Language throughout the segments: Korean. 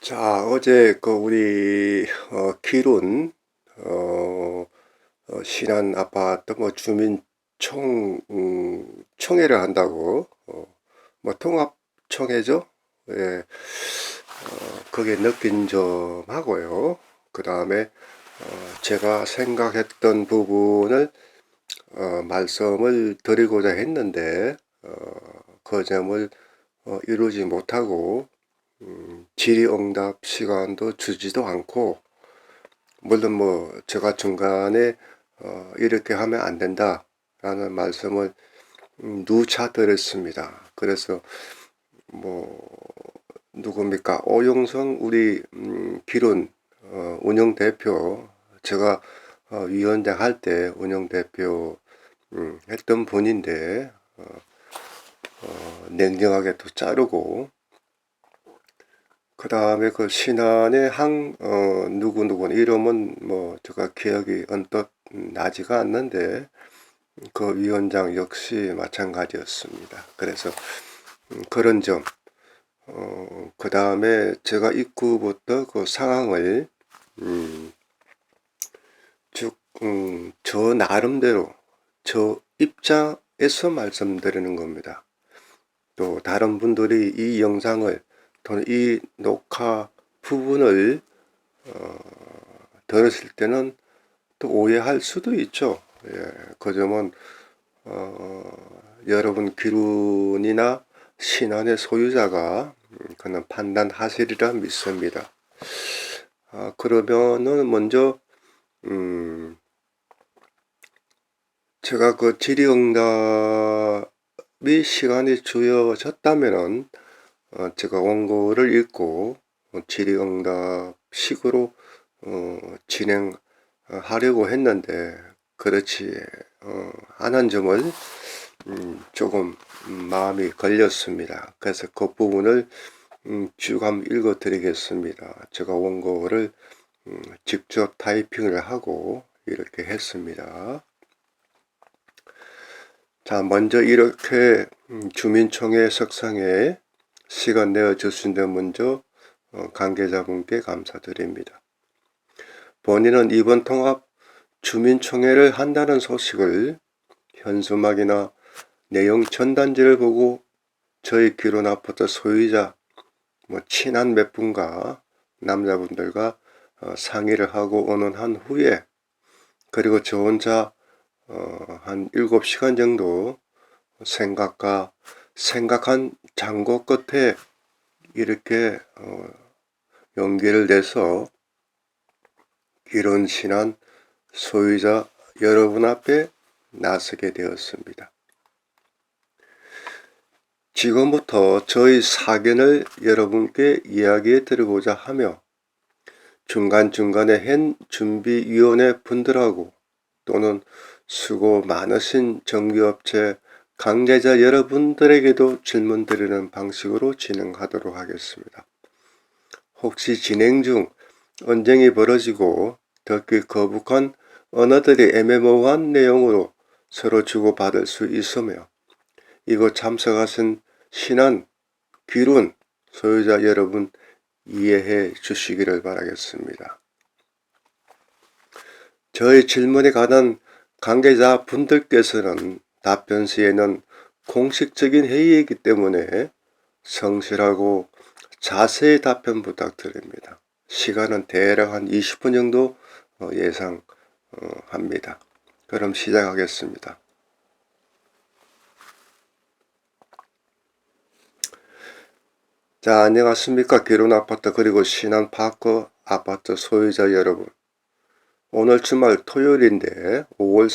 자, 어제 우리 기룬 신안 아파트 총회를 한다고 통합총회죠. 예, 그게 느낀 점하고요. 그 다음에 제가 생각했던 부분을 말씀을 드리고자 했는데 그 점을 이루지 못하고 질의응답 시간도 주지도 않고, 물론 제가 중간에 이렇게 하면 안 된다라는 말씀을 누차 드렸습니다. 그래서 뭐 누굽니까? 오용성 우리 기룬 운영대표, 제가 위원장 할 때 운영대표 했던 분인데 냉정하게 또 자르고, 그 다음에 그 신안의 누구누구 이름은 제가 기억이 언뜻 나지가 않는데, 그 위원장 역시 마찬가지였습니다. 그래서 그런 점, 그 다음에 제가 입구부터 그 상황을 쭉 저 나름대로 저 입장에서 말씀드리는 겁니다. 또 다른 분들이 이 영상을 또는 이 녹화 부분을 들으실 때는 또 오해할 수도 있죠. 예, 그 점은 여러분 기룬이나 신안의 소유자가 그는 판단하시리라 믿습니다. 그러면은 먼저 제가 그 질의응답이 시간이 주어졌다면은 제가 원고를 읽고 질의응답 식으로 진행하려고 했는데 그렇지 않은 점을 조금 마음이 걸렸습니다. 그래서 그 부분을 쭉 한번 읽어 드리겠습니다. 제가 원고를 직접 타이핑을 하고 이렇게 했습니다. 자, 먼저 이렇게 주민총회 석상에 시간 내어 주신 데 먼저 관계자분께 감사드립니다. 본인은 이번 통합 주민총회를 한다는 소식을 현수막이나 내용 전단지를 보고 저희 기룬 아파트 소유자 친한 몇 분과 남자분들과 상의를 하고 의논한 후에, 그리고 저 혼자 한 7시간 정도 생각한 장고 끝에 이렇게 용기를 내서 기룬 신안 소유자 여러분 앞에 나서게 되었습니다. 지금부터 저희 사견을 여러분께 이야기해 드리고자 하며, 중간중간에 현 준비위원회 분들하고 또는 수고 많으신 정규업체 관계자 여러분들에게도 질문 드리는 방식으로 진행하도록 하겠습니다. 혹시 진행 중 언쟁이 벌어지고 듣기 거북한 언어들이 애매모호한 내용으로 서로 주고받을 수 있으며, 이곳 참석하신 신안, 기룬 소유자 여러분 이해해 주시기를 바라겠습니다. 저희 질문에 관한 관계자 분들께서는 답변 시에는 공식적인 회의이기 때문에 성실하고 자세히 답변 부탁드립니다. 시간은 대략 한 20분 정도 예상합니다. 그럼 시작하겠습니다. 자, 안녕하십니까. 기룬 아파트 그리고 신안 파크 아파트 소유자 여러분. 오늘 주말 토요일인데 5월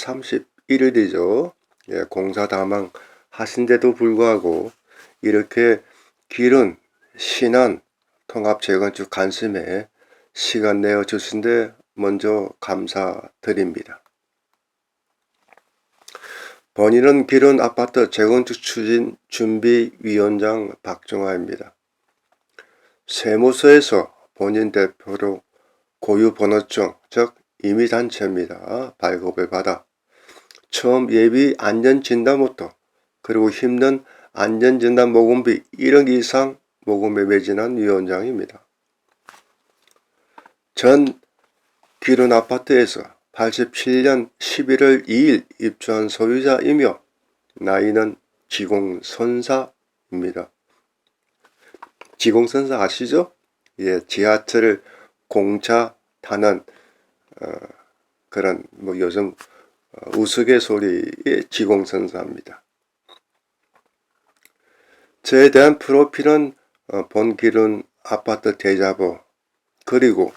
31일이죠. 예, 공사 다망 하신데도 불구하고 이렇게 기룬 신안 통합 재건축 관심에 시간 내어 주신데 먼저 감사드립니다. 본인은 기룬 아파트 재건축 추진 준비위원장 박종화입니다. 세무서에서 본인 대표로 고유번호증, 즉 임의단체입니다. 발급을 받아 처음 예비 안전진단부터 그리고 힘든 안전진단 모금비 1억 이상 모금에 매진한 위원장입니다. 전 기룬 아파트에서 87년 11월 2일 입주한 소유자이며 나이는 지공선사입니다. 지공선사 아시죠? 예, 지하철 공차 타는 그런 요즘 우스갯소리의 지공선사입니다. 저에 대한 프로필은 본기룬 아파트 대자보 그리고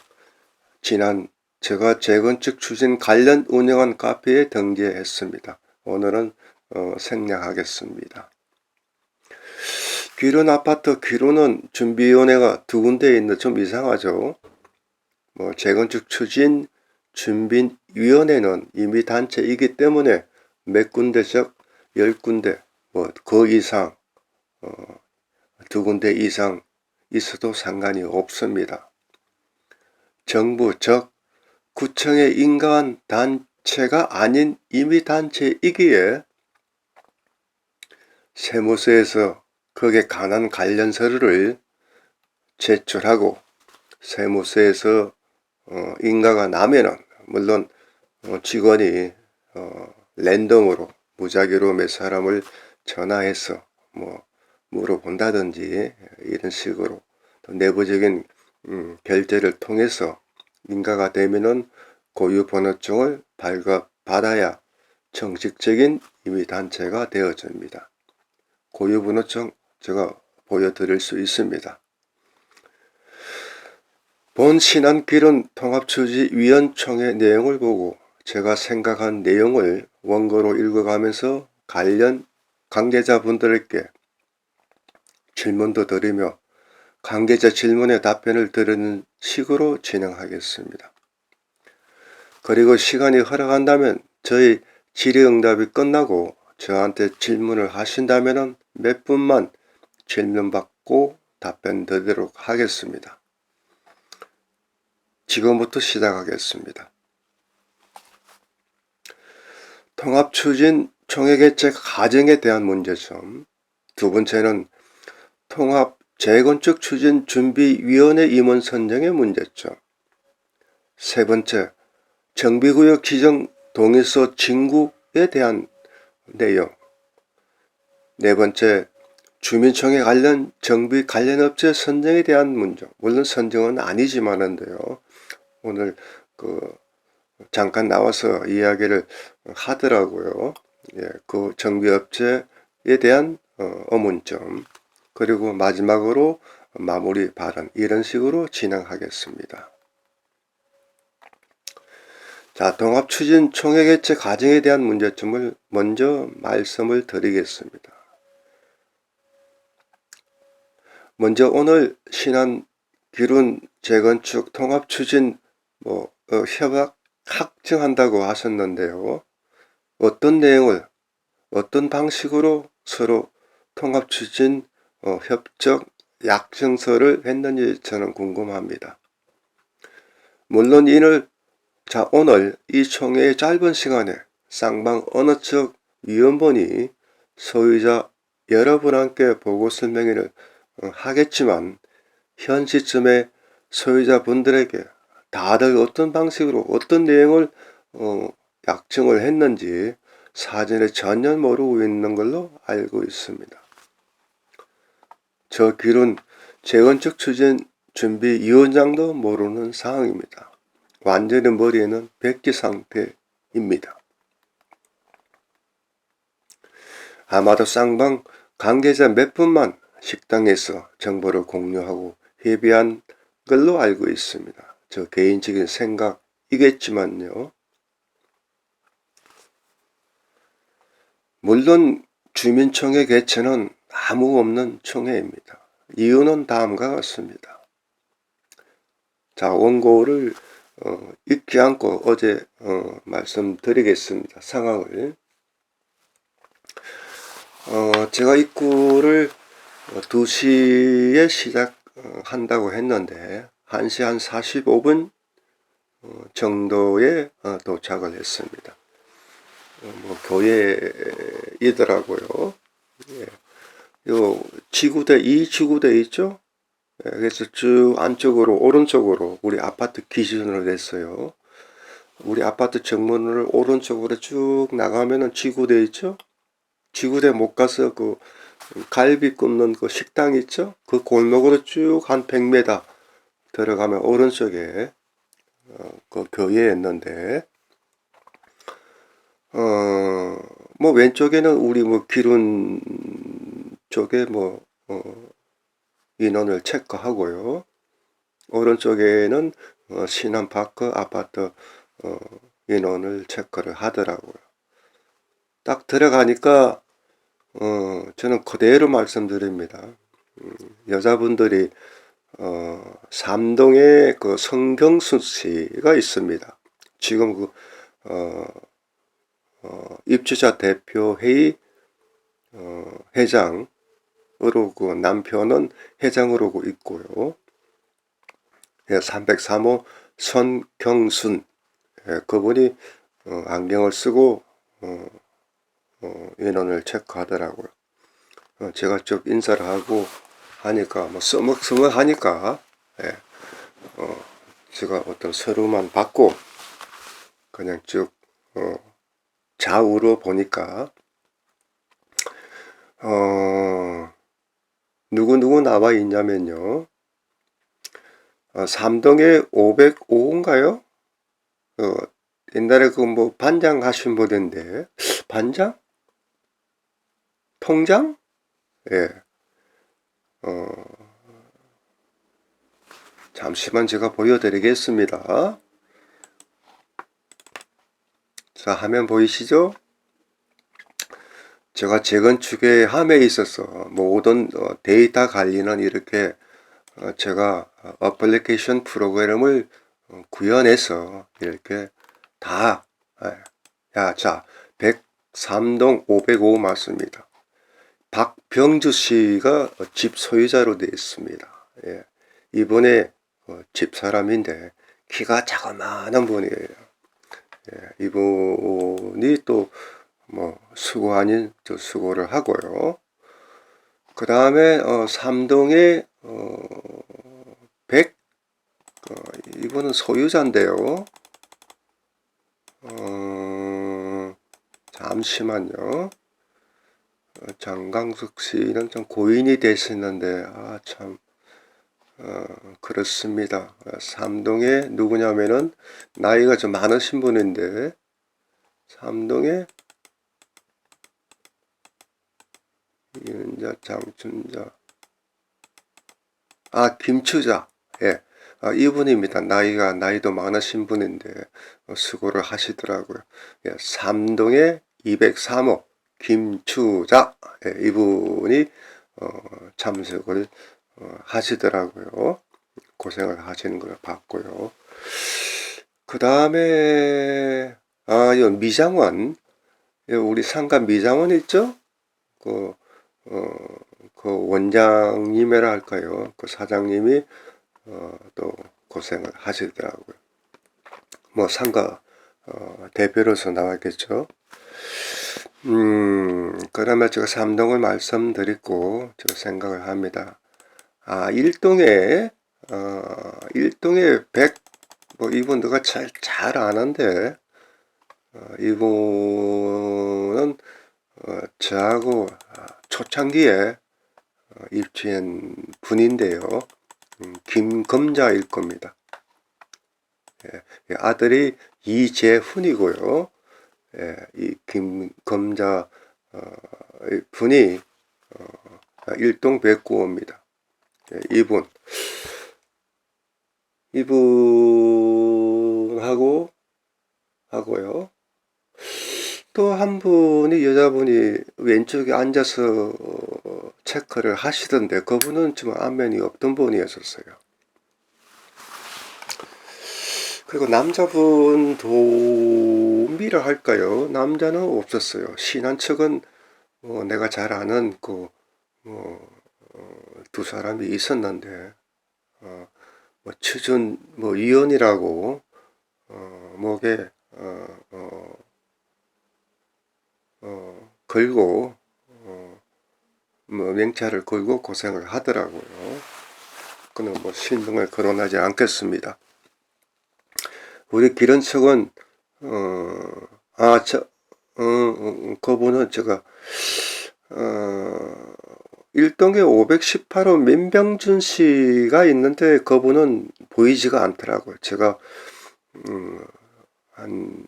지난 제가 재건축 추진 관련 운영한 카페에 등재했습니다. 오늘은 생략하겠습니다. 기룬 아파트 기룬은 준비위원회가 두 군데 있는데 좀 이상하죠. 재건축 추진 준비위원회는 이미 단체이기 때문에 몇 군데적 10군데 그 이상 두 군데 이상 있어도 상관이 없습니다. 정부 즉 구청에 인가한 단체가 아닌 임의 단체이기에 세무서에서 거기에 관한 관련 서류를 제출하고 세무서에서 인가가 나면은 물론 직원이 랜덤으로 무작위로 몇 사람을 전화해서 물어본다든지 이런 식으로 내부적인 결제를 통해서 인가가 되면은 고유번호증을 발급받아야 정식적인 임의단체가 되어집니다. 고유번호증 제가 보여드릴 수 있습니다. 본 신안기룬 통합추진위원총의 내용을 보고 제가 생각한 내용을 원고로 읽어가면서 관련 관계자분들에게 질문도 드리며 관계자 질문에 답변을 드리는 식으로 진행하겠습니다. 그리고 시간이 허락한다면 저희 질의응답이 끝나고 저한테 질문을 하신다면 몇 분만 질문 받고 답변 드리도록 하겠습니다. 지금부터 시작하겠습니다. 통합추진 총회개최 과정에 대한 문제점, 두 번째는 통합 재건축 추진 준비위원회 임원 선정의 문제점, 세 번째 정비구역 지정 동의서 진구에 대한 내용, 네 번째 주민총회 관련 정비 관련 업체 선정에 대한 문제, 물론 선정은 아니지만은데요. 오늘 잠깐 나와서 이야기를 하더라고요. 예, 그 정비업체에 대한 의문점, 그리고 마지막으로 마무리 발언, 이런 식으로 진행하겠습니다. 자, 통합추진 총회개최 과정에 대한 문제점을 먼저 말씀을 드리겠습니다. 먼저 오늘 신안기룬 재건축 통합추진 협약 확정한다고 하셨는데요. 어떤 내용을 어떤 방식으로 서로 통합추진 협적 약정서를 했는지 저는 궁금합니다. 물론 오늘 이 총회의 짧은 시간에 쌍방 어느 쪽 위원분이 소유자 여러분께 보고 설명회를 하겠지만 현 시점에 소유자분들에게 다들 어떤 방식으로 어떤 내용을 약정을 했는지 사전에 전혀 모르고 있는 걸로 알고 있습니다. 저 기룬 재건축 추진 준비위원장도 모르는 상황입니다. 완전히 머리에는 백지 상태입니다. 아마도 쌍방 관계자 몇 분만 식당에서 정보를 공유하고 협의한 걸로 알고 있습니다. 저 개인적인 생각이겠지만요. 물론 주민총회 개최는 아무 없는 총회입니다. 이유는 다음과 같습니다. 자, 원고를 읽지 않고 어제 말씀드리겠습니다. 상황을. 제가 입구를 2시에 시작한다고 했는데 1시 한 45분 정도에 도착을 했습니다. 교회이더라고요. 예. 요 지구대, 이 지구대 있죠? 그래서 쭉 안쪽으로 오른쪽으로 우리 아파트 기준으로 냈어요. 우리 아파트 정문을 오른쪽으로 쭉 나가면은 지구대 있죠? 지구대 못 가서 그 갈비 굽는 그 식당 있죠? 그 골목으로 쭉 한 100m 들어가면 오른쪽에 그 교회였는데 뭐 왼쪽에는 우리 뭐 기룬 쪽에 뭐 인원을 체크하고요. 오른쪽에는 신한파크 아파트 인원을 체크를 하더라고요. 딱 들어가니까 저는 그대로 말씀드립니다. 여자분들이 삼동에 그 성경순 씨가 있습니다. 지금 그 입주자 대표회의 회장으로 그 남편은 회장으로 있고요. 303호 손경순 그분이 안경을 쓰고 인원을 체크하더라고요. 제가 쭉 인사를 하고 하니까 뭐 서먹서먹하니까 제가 어떤 서류만 받고 그냥 쭉 좌우로 보니까 누구 나와 있냐면요. 삼동에 505인가요? 옛날에 그 뭐 반장 하신 분인데 반장? 통장? 예. 잠시만 제가 보여드리겠습니다. 자, 화면 보이시죠? 제가 재건축의 함에 있어서 모든 데이터 관리는 이렇게 제가 어플리케이션 프로그램을 구현해서 이렇게 다 자 103동 505 맞습니다. 박병주 씨가 집 소유자로 되어 있습니다. 예. 이분의 집사람인데 키가 자그마한 분이에요. 예. 이분이 또 뭐 수고 아닌 저 수고를 하고요. 그 다음에 삼동에 100 이분은 소유자인데요. 잠시만요. 장강숙 씨는 좀 고인이 되시는데 참 그렇습니다. 삼동에 누구냐면은 나이가 좀 많으신 분인데 삼동에 이은자 장춘자 김추자 예. 이분입니다. 나이도 많으신 분인데 수고를 하시더라고요. 예, 삼동에 203호 김추자 예, 이분이 참석을 하시더라고요. 고생을 하시는 걸 봤고요. 그 다음에 이 미장원 우리 상가 미장원 있죠? 그 원장님이라 할까요? 그 사장님이 또 고생을 하시더라고요. 뭐 상가 대표로서 나왔겠죠. 그러면 제가 삼동을 말씀드리고 제가 생각을 합니다. 1동에 100 뭐 이분 누가 잘 아는데 이분은 저하고 초창기에 입주한 분인데요. 김검자일 겁니다. 예, 아들이 이재훈이고요. 예, 이 김검자 분이 1동 109호입니다. 예, 이분하고요. 또 한 분이 여자분이 왼쪽에 앉아서 체크를 하시던데 그분은 좀 안면이 없던 분이었었어요. 그리고 남자분 도우미라 할까요? 남자는 없었어요. 신한 척은 내가 잘 아는 그 두 사람이 있었는데 뭐 추준 뭐 위원이라고 목에 걸고 뭐 명찰을 걸고 고생을 하더라고요. 그는 뭐 실명을 거론하지 않겠습니다. 우리 기른척은 그분은 제가 일동에 518호 민병준 씨가 있는데 그분은 보이지가 않더라고요. 제가 한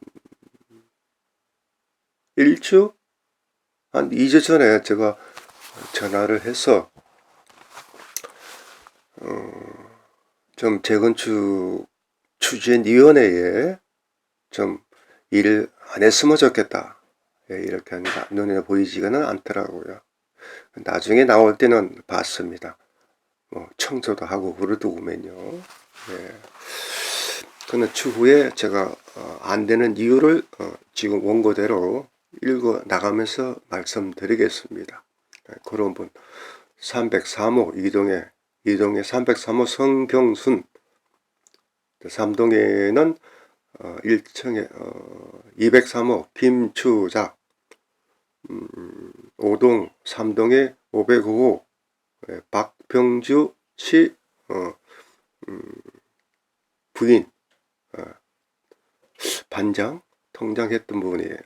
1주? 한 2주 전에 제가 전화를 해서 좀 재건축 추진위원회에 좀 일을 안 했으면 좋겠다. 이렇게 하니까 눈에 보이지는 않더라고요. 나중에 나올 때는 봤습니다. 뭐 청소도 하고 그러더구만요. 예. 그는 추후에 제가 안 되는 이유를 지금 원고대로 읽어 나가면서 말씀드리겠습니다. 그런 분 303호 이동에 303호 성경순, 3동에는 1층에 203호 김추자, 5동 3동에 505호 박병주 씨 부인, 반장 통장 했던 분이에요.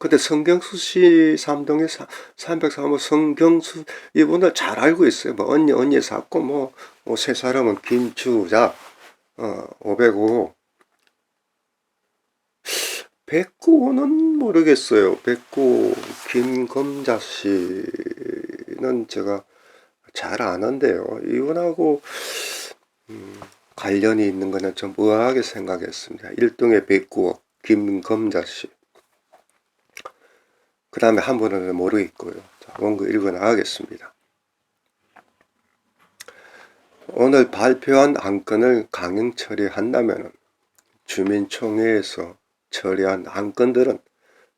근데 성경수 씨 3동에 303호 성경수 이분을 잘 알고 있어요. 뭐 언니 샀고 뭐 세 사람은 김추자 505호 백구는 모르겠어요. 백구 김검자 씨는 제가 잘 아는데요. 이분하고 관련이 있는 거는 좀 의아하게 생각했습니다. 1동의 백구 김검자 씨. 그 다음에 한 분은 모르겠고요. 자, 원고 읽어 나가겠습니다. 오늘 발표한 안건을 강행 처리한다면 주민총회에서 처리한 안건들은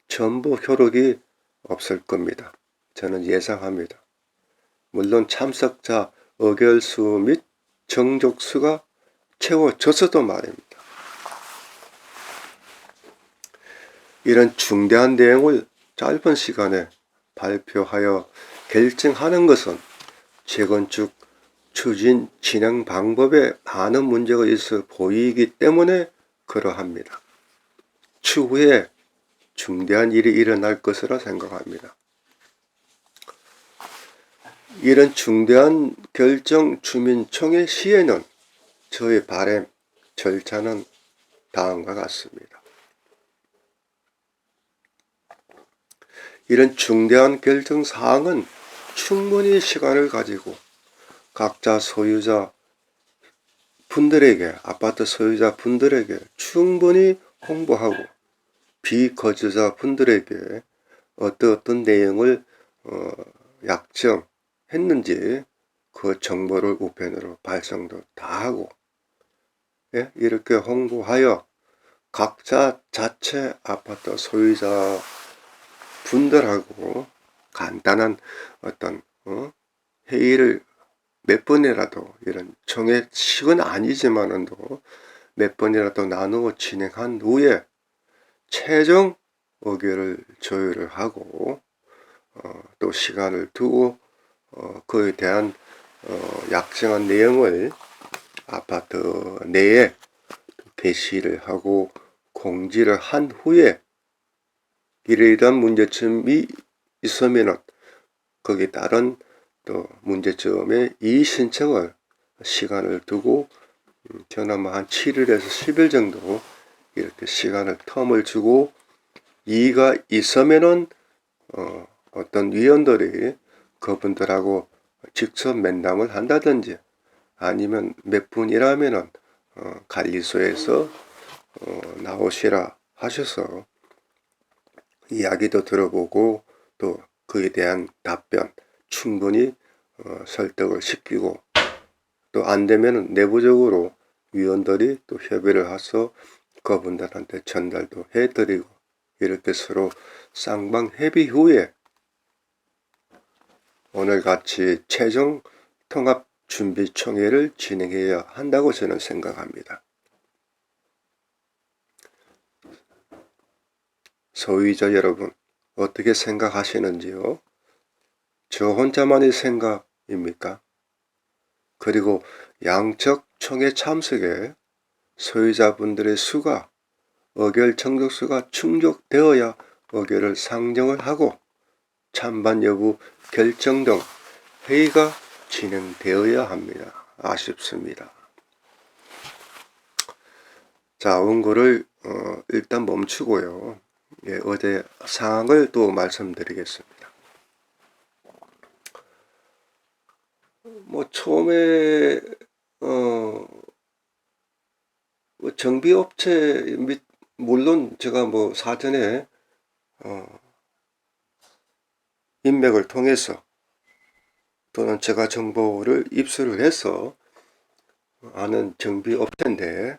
전부 효력이 없을 겁니다. 저는 예상합니다. 물론 참석자 의결수 및 정족수가 채워졌어도 말입니다. 이런 중대한 내용을 짧은 시간에 발표하여 결정하는 것은 재건축 추진 진행 방법에 많은 문제가 있어 보이기 때문에 그러합니다. 추후에 중대한 일이 일어날 것이라 생각합니다. 이런 중대한 결정 주민총회 시에는 저의 바람, 절차는 다음과 같습니다. 이런 중대한 결정 사항은 충분히 시간을 가지고 각자 소유자 분들에게, 아파트 소유자 분들에게 충분히 홍보하고 비거주자 분들에게 어떤 내용을 약정했는지 그 정보를 우편으로 발송도 다 하고, 예? 이렇게 홍보하여 각자 자체 아파트 소유자 분들하고 간단한 어떤 회의를 몇 번이라도, 이런 총회식은 아니지만은도 몇 번이라도 나누어 진행한 후에 최종 의결을 조율을 하고 또 시간을 두고 그에 대한 약정한 내용을 아파트 내에 게시를 하고 공지를 한 후에 이러이러한 문제점이 있으면은 거기에 따른 또 문제점의 이의 신청을 시간을 두고 저는 한 7일에서 10일 정도 이렇게 시간을 텀을 주고 이의가 있으면은 어떤 위원들이 그분들하고 직접 면담을 한다든지 아니면 몇 분이라면은 관리소에서 나오시라 하셔서 이야기도 들어보고 또 그에 대한 답변 충분히 설득을 시키고 또 안되면 내부적으로 위원들이 또 협의를 해서 그분들한테 전달도 해드리고 이렇게 서로 쌍방협의 후에 오늘같이 최종 통합준비총회를 진행해야 한다고 저는 생각합니다. 소유자 여러분 어떻게 생각하시는지요? 저 혼자만의 생각이 입니까? 그리고 양측 총회 참석에 소유자분들의 수가 의결 정족수가 충족되어야 의결을 상정을 하고 찬반 여부 결정 등 회의가 진행되어야 합니다. 아쉽습니다. 자, 원고를 일단 멈추고요. 예, 어제 상황을 또 말씀드리겠습니다. 뭐 처음에 정비업체 및 물론 제가 뭐 사전에 인맥을 통해서 또는 제가 정보를 입수를 해서 아는 정비업체인데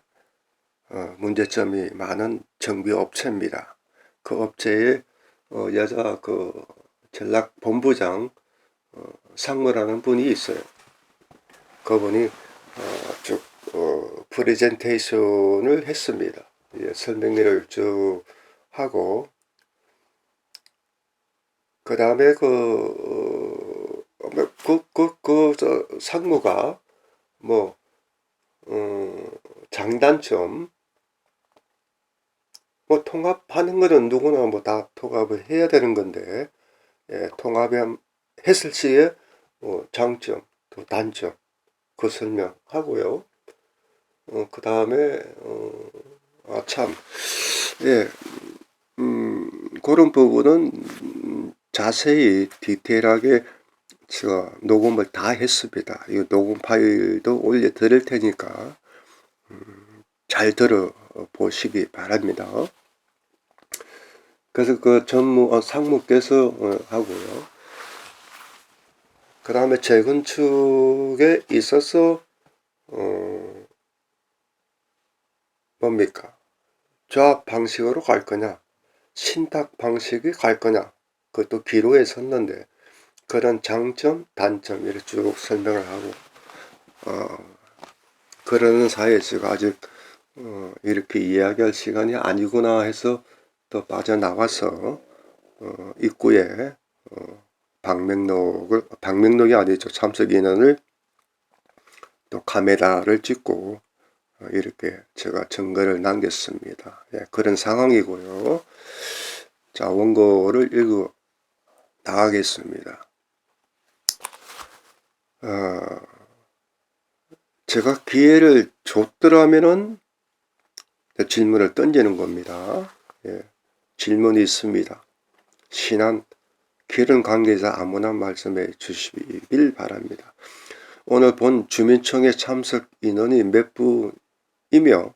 문제점이 많은 정비업체입니다. 그 업체에 여자 그 전략본부장 상무라는 분이 있어요. 그분이 쭉 프레젠테이션을 했습니다. 예, 설명회를 쭉 하고 그 다음에 상무가 뭐 장단점 뭐 통합하는 거는 누구나 뭐 다 통합을 해야 되는 건데 예, 통합했을 시에 장점 또 단점 그 설명하고요. 그 다음에 참 예, 그런 부분은 자세히 디테일하게 제가 녹음을 다 했습니다. 이 녹음 파일도 올려 드릴 테니까 잘 들어보시기 바랍니다. 그래서 그 상무께서 하고요. 그 다음에 재건축에 있어서 뭡니까? 조합 방식으로 갈 거냐? 신탁 방식이 갈 거냐? 그것도 기로에 섰는데 그런 장점, 단점 이렇게 쭉 설명을 하고 그러는 사이에 제가 아직 이렇게 이야기할 시간이 아니구나 해서 또 빠져나와서 입구에 방명록이 아니죠. 참석 인원을 또 카메라를 찍고 이렇게 제가 증거를 남겼습니다. 예, 그런 상황이고요. 자, 원고를 읽어 나가겠습니다. 제가 기회를 줬더라면은 질문을 던지는 겁니다. 예, 질문이 있습니다. 신한 기른 관계자 아무나 말씀해 주시길 바랍니다. 오늘 본 주민청회 참석 인원이 몇 분이며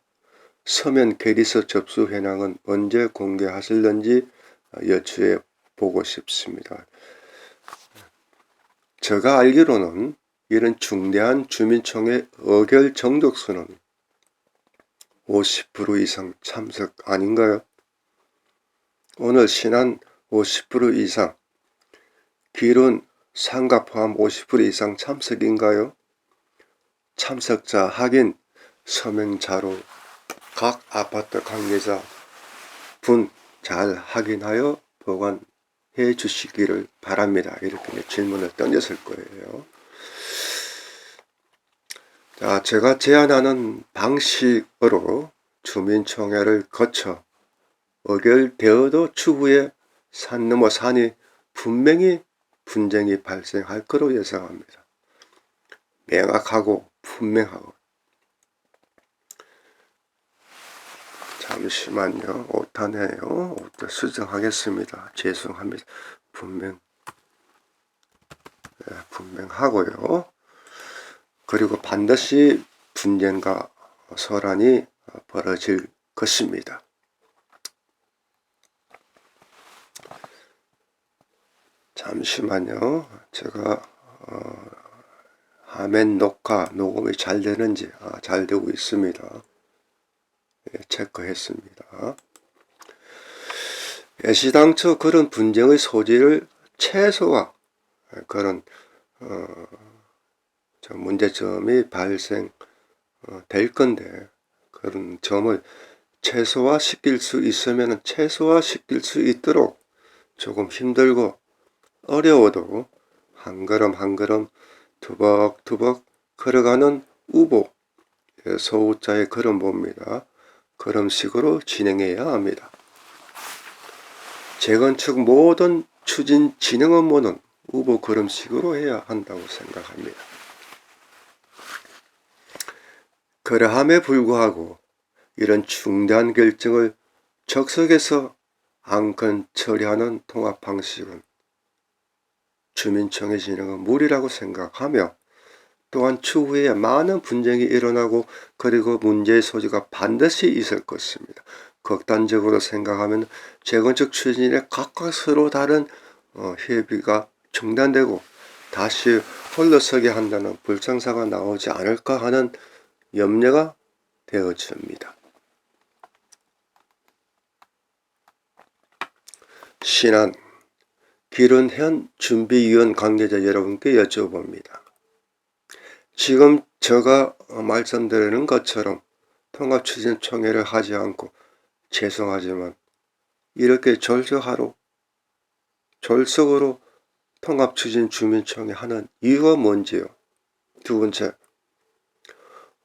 서면 게리서 접수 현황은 언제 공개하실는지 여쭈어 보고 싶습니다. 제가 알기로는 이런 중대한 주민청회 의결 정족수는 50% 이상 참석 아닌가요? 오늘 신한 50% 이상, 길은 상가 포함 50% 이상 참석인가요? 참석자 확인 서명자로 각 아파트 관계자 분 잘 확인하여 보관해 주시기를 바랍니다. 이렇게 질문을 던졌을 거예요. 자, 제가 제안하는 방식으로 주민총회를 거쳐 의결되어도 추후에 산 넘어 산이 분명히 분쟁이 발생할 거로 예상합니다. 명확하고 분명하고. 잠시만요. 오타네요. 오타 수정하겠습니다. 죄송합니다. 분명하고요. 그리고 반드시 분쟁과 소란이 벌어질 것입니다. 잠시만요. 제가 화면 녹음이 잘 되는지 잘 되고 있습니다. 예, 체크했습니다. 애시당초 그런 분쟁의 소지를 최소화 그런 문제점이 발생될 건데 그런 점을 최소화시킬 수 있으면 최소화시킬 수 있도록 조금 힘들고 어려워도 한 걸음 한 걸음 투벅투벅 걸어가는 우보, 소우자의 걸음보입니다. 걸음식으로 진행해야 합니다. 재건축 모든 추진 진행 업무는 우보 걸음식으로 해야 한다고 생각합니다. 그러함에 불구하고 이런 중대한 결정을 적석에서 안건 처리하는 통합 방식은 주민청의 진행은 무리라고 생각하며, 또한 추후에 많은 분쟁이 일어나고 그리고 문제의 소지가 반드시 있을 것입니다. 극단적으로 생각하면 재건축 추진에 각각 서로 다른 협의가 중단되고 다시 홀로서게 한다는 불상사가 나오지 않을까 하는 염려가 되어집니다. 신안 기른현 준비위원 관계자 여러분께 여쭤봅니다. 지금 제가 말씀드리는 것처럼 통합추진총회를 하지 않고 죄송하지만 이렇게 졸속으로 통합추진 주민총회 하는 이유가 뭔지요? 두 번째,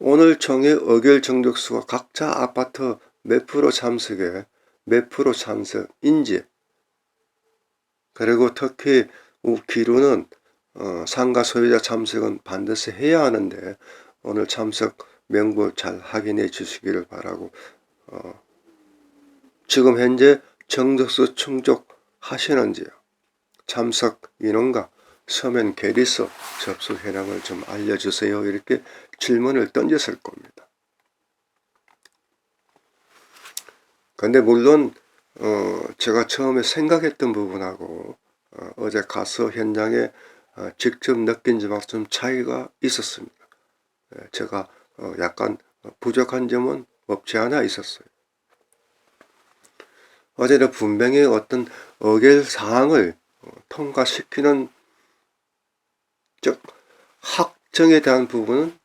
오늘 총회 의결 정족수가 각자 아파트 몇 프로 참석에 몇 프로 참석인지, 그리고 특히 기루는 상가 소유자 참석은 반드시 해야 하는데 오늘 참석 명부 잘 확인해 주시기를 바라고, 지금 현재 정족수 충족하시는지요? 참석 인원과 서면 계리서 접수 현황을 좀 알려주세요. 이렇게 질문을 던졌을 겁니다. 근데 물론 제가 처음에 생각했던 부분하고 어제 가서 현장에 직접 느낀 점하고 좀 차이가 있었습니다. 제가 약간 부족한 점은 없지 않아 있었어요. 어제는 분명히 어떤 의결 사항을 통과시키는, 즉 확정에 대한 부분은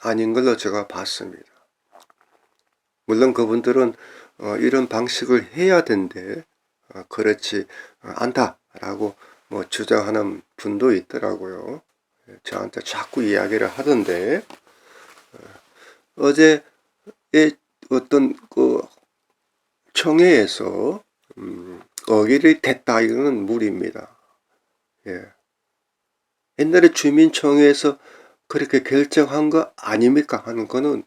아닌 걸로 제가 봤습니다. 물론 그분들은 이런 방식을 해야 된대 그렇지 않다라고 주장하는 분도 있더라고요. 저한테 자꾸 이야기를 하던데, 어제의 어떤 그 청회에서 의결이 됐다, 이거는 무리입니다. 옛날에 주민청회에서 그렇게 결정한 거 아닙니까 하는 거는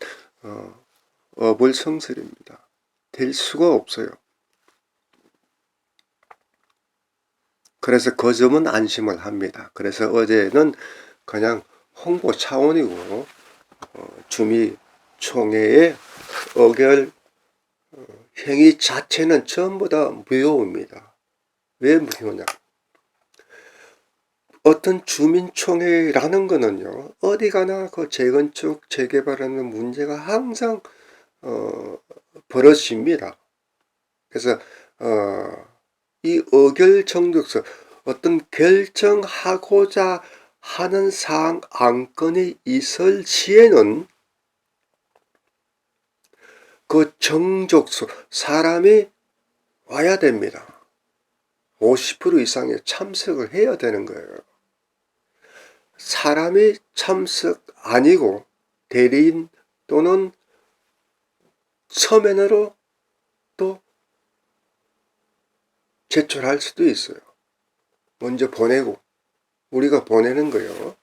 어불성설입니다. 될 수가 없어요. 그래서 그 점은 안심을 합니다. 그래서 어제는 그냥 홍보 차원이고 주민총회의 의결 행위 자체는 전부 다 무효입니다. 왜 무효냐? 어떤 주민총회라는 거는요, 어디 가나 그 재건축, 재개발하는 문제가 항상 벌어집니다. 그래서 이 의결 정족서, 어떤 결정하고자 하는 사항 안건이 있을 시에는 그 정족수, 사람이 와야 됩니다. 50% 이상의 참석을 해야 되는 거예요. 사람이 참석 아니고 대리인 또는 서면으로 또 제출할 수도 있어요. 먼저 보내고 우리가 보내는 거예요.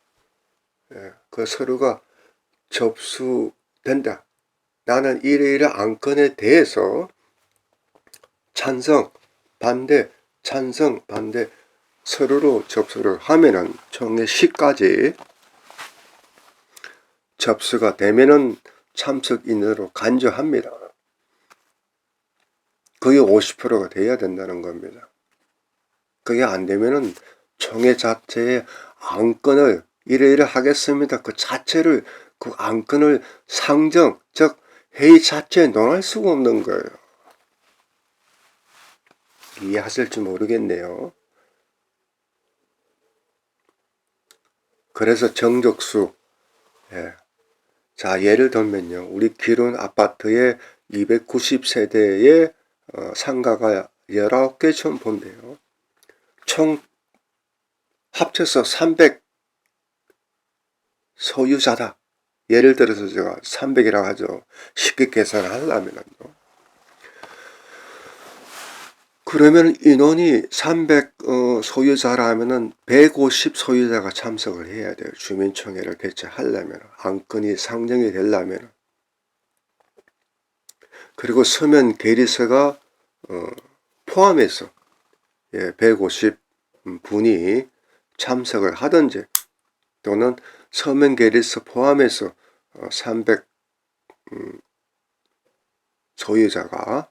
그 서류가 접수된다. 나는 이러이러 안건에 대해서 찬성, 반대, 찬성, 반대 서류로 접수를 하면은 총회 시까지 접수가 되면은 참석인으로 간주합니다. 그게 50%가 돼야 된다는 겁니다. 그게 안 되면은 총회 자체의 안건을 이러이러 하겠습니다. 그 자체를, 그 안건을 상정, 즉 회의 자체에 논할 수가 없는 거예요. 이해하실지 모르겠네요. 그래서 정족수, 자 예를 들면요, 우리 기론 아파트에 290세대의 상가가 19개 좀 본대요. 총 합쳐서 300 소유자다. 예를 들어서 제가 300이라고 하죠. 쉽게 계산하려면요. 그러면 인원이 300 소유자라면은 150 소유자가 참석을 해야 돼요. 주민총회를 개최하려면, 안건이 상정이 되려면. 그리고 서면 계리서가 포함해서 150 분이 참석을 하든지, 또는 서면 계리서 포함해서 300 소유자가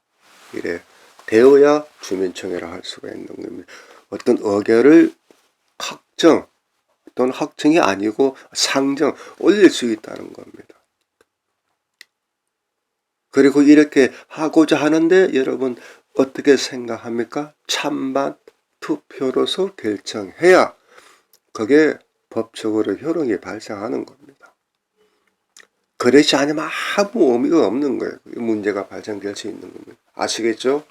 이래 되어야 주민총회를 할 수가 있는 겁니다. 어떤 의결을 확정 또는 확정이 아니고 상정 올릴 수 있다는 겁니다. 그리고 이렇게 하고자 하는데 여러분 어떻게 생각합니까? 찬반 투표로서 결정해야 그게 법적으로 효력이 발생하는 겁니다. 그렇지 않으면 아무 의미가 없는 거예요. 문제가 발생될 수 있는 겁니다. 아시겠죠?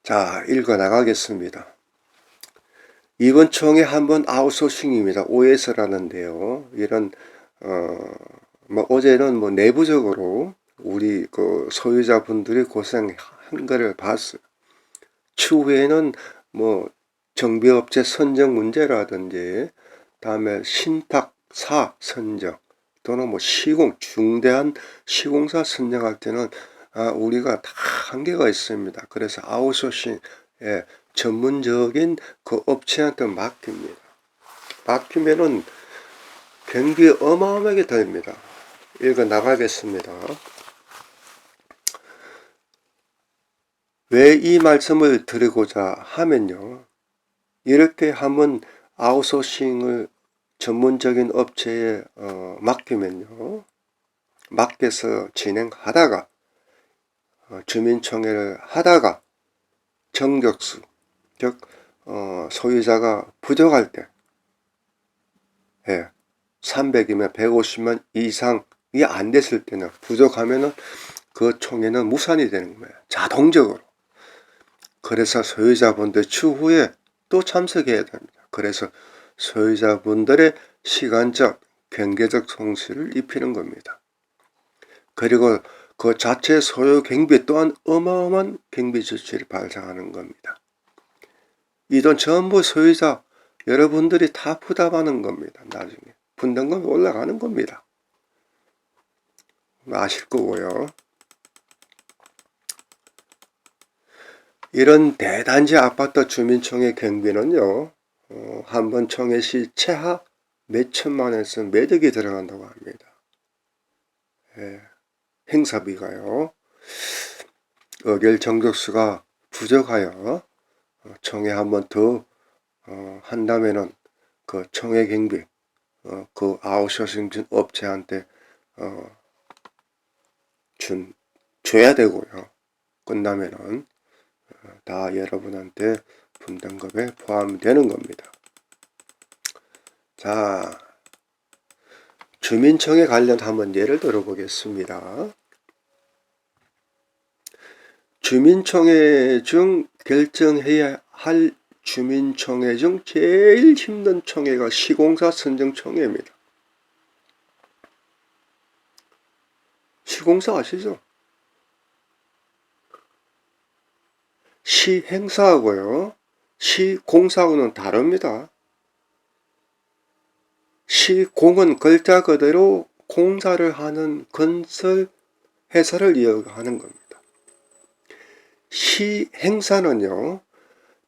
자, 읽어 나가겠습니다. 이번 총회 한번 아웃소싱입니다. OS라는데요. 이런 어제는 내부적으로 우리 그 소유자분들이 고생한 거를 봤어요. 추후에는 정비업체 선정 문제라든지, 다음에 신탁사 선정, 또는 중대한 시공사 선정할 때는 우리가 다 한계가 있습니다. 그래서 아웃소싱, 전문적인 그 업체한테 맡깁니다. 맡기면은 경비 어마어마하게 됩니다. 읽어 나가겠습니다. 왜 이 말씀을 드리고자 하면요. 이렇게 한번 아웃소싱을 전문적인 업체에 맡기면요. 맡겨서 진행하다가 주민총회를 하다가 정적수, 즉 소유자가 부족할 때 300이면 150만 이상이 안 됐을 때는, 부족하면은 그 총회는 무산이 되는 거예요. 자동적으로. 그래서 소유자분들 추후에 또 참석해야 됩니다. 그래서 소유자분들의 시간적, 경제적 손실을 입히는 겁니다. 그리고 그 자체 소요 경비 또한 어마어마한 경비 지출이 발생하는 겁니다. 이 돈 전부 소유자 여러분들이 다 부담하는 겁니다. 나중에 분담금이 올라가는 겁니다. 아실 거고요. 이런 대단지 아파트 주민총회 경비는요, 한번 총회 시 최하 몇 천만원에서 몇 억이 들어간다고 합니다. 행사비가요. 의결 정족수가 부족하여 총회 한번 더 한다면은 그 총회 경비 그 아웃소싱 업체한테 줘야 되고요. 끝나면은 다 여러분한테 분담금에 포함되는 겁니다. 자, 주민총회 관련 한번 예를 들어 보겠습니다. 주민총회 중 결정해야 할 주민총회 중 제일 힘든 총회가 시공사 선정총회입니다. 시공사 아시죠? 시행사하고요, 시공사하고는 다릅니다. 시공은 글자 그대로 공사를 하는 건설 회사를 이어가는 겁니다. 시행사는요,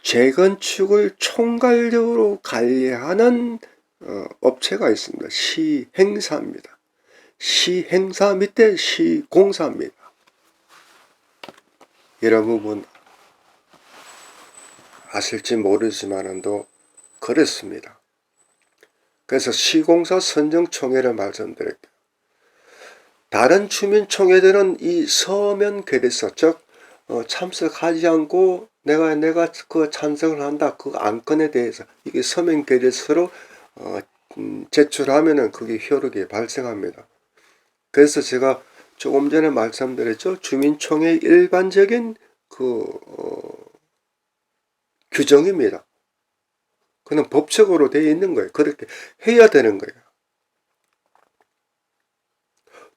재건축을 총괄적으로 관리하는 업체가 있습니다. 시행사입니다. 시행사 밑에 시공사입니다. 여러분 아실지 모르지만도 그렇습니다. 그래서 시공사 선정총회를 말씀드릴게요. 다른 주민총회들은 이 서면 계리서, 즉 참석하지 않고 내가 그 찬성을 한다, 그 안건에 대해서 이게 서면 계리서로 제출하면은 그게 효력이 발생합니다. 그래서 제가 조금 전에 말씀드렸죠. 주민총회 일반적인 그 규정입니다. 그는 법적으로 되어 있는 거예요. 그렇게 해야 되는 거예요.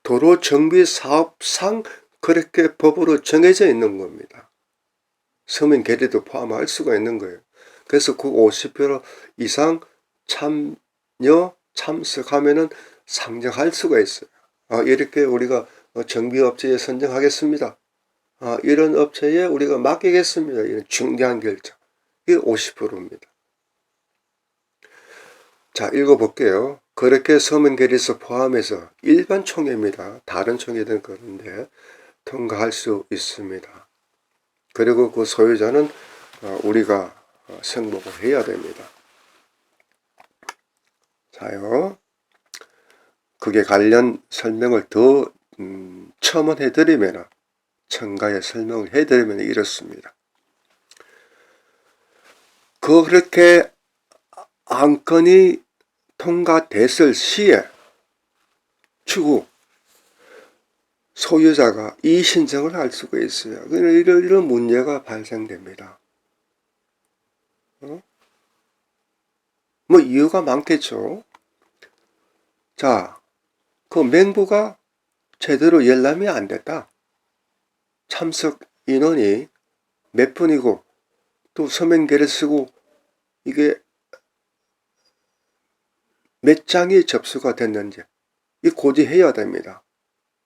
도로 정비 사업상 그렇게 법으로 정해져 있는 겁니다. 서민 계례도 포함할 수가 있는 거예요. 그래서 그 50% 이상 참석하면은 상정할 수가 있어요. 이렇게 우리가 정비업체에 선정하겠습니다. 이런 업체에 우리가 맡기겠습니다. 이런 중대한 결정. 이게 50%입니다. 자, 읽어볼게요. 그렇게 서민 계례서 포함해서 일반 총회입니다. 다른 총회든 그런데 통과할 수 있습니다. 그리고 그 소유자는 우리가 승복을 해야 됩니다. 자요. 그게 관련 설명을 더 첨언해드리면 첨가에 설명을 해드리면 이렇습니다. 그렇게 안건이 통과됐을 시에 추후 소유자가 이의신청을 할 수가 있어요. 이런 문제가 발생됩니다. 뭐 이유가 많겠죠. 자, 그 맹부가 제대로 열람이 안 됐다. 참석 인원이 몇 분이고 또 서명계를 쓰고 이게 몇 장이 접수가 됐는지 이 고지해야 됩니다.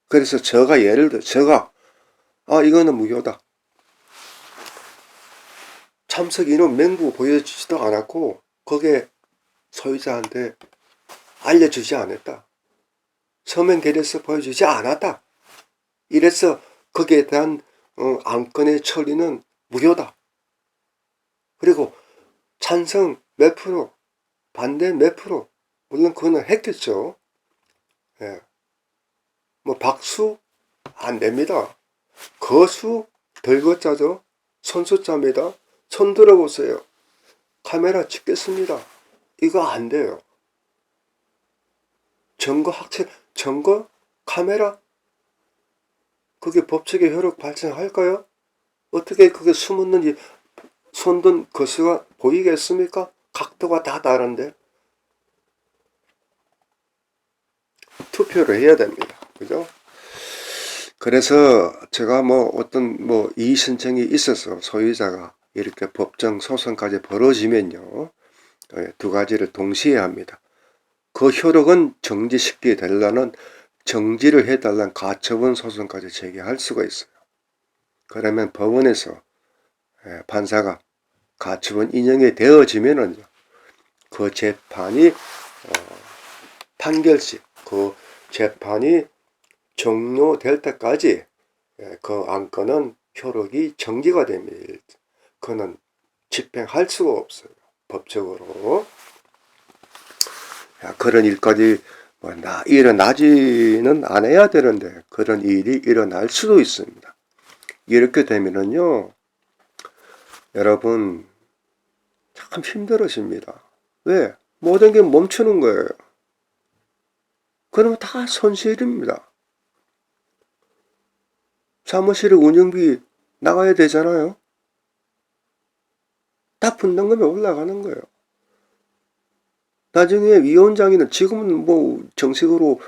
그래서 저가 예를 들어 저가 이거는 무효다. 참석 인원 맹부 보여주지도 않았고 거기에 소유자한테 알려주지 않았다. 서명 계례서 보여주지 않았다. 이래서 거기에 대한 안건의 처리는 무효다. 그리고 찬성 몇 프로, 반대 몇 프로, 물론 그거는 했겠죠. 예. 뭐 박수 안 됩니다. 거수 들거자죠. 손수자입니다. 손 들어보세요. 카메라 찍겠습니다. 이거 안 돼요. 증거 학체, 증거 카메라 그게 법적의 효력 발생할까요? 어떻게 그게 숨었는지 손든 거수가 보이겠습니까? 각도가 다 다른데. 투표를 해야 됩니다. 그죠? 그래서 제가 어떤 이의 신청이 있어서 소유자가 이렇게 법정 소송까지 벌어지면요. 두 가지를 동시에 합니다. 그 효력은 정지시키게 되려는 정지를 해달라는 가처분 소송까지 제기할 수가 있어요. 그러면 법원에서 판사가 가처분 인용이 되어지면은 그 재판이 판결시 그 재판이 종료될 때까지 그 안건은 효력이 정지가 됩니다. 그는 집행할 수가 없어요. 법적으로. 그런 일까지 일어나지는 않아야 되는데 그런 일이 일어날 수도 있습니다. 이렇게 되면은요, 여러분 참 힘들어집니다. 왜? 모든 게 멈추는 거예요. 그러면 다 손실입니다. 사무실의 운영비 나가야 되잖아요. 다 분담금에 올라가는 거예요. 나중에 위원장이는 지금은 정식으로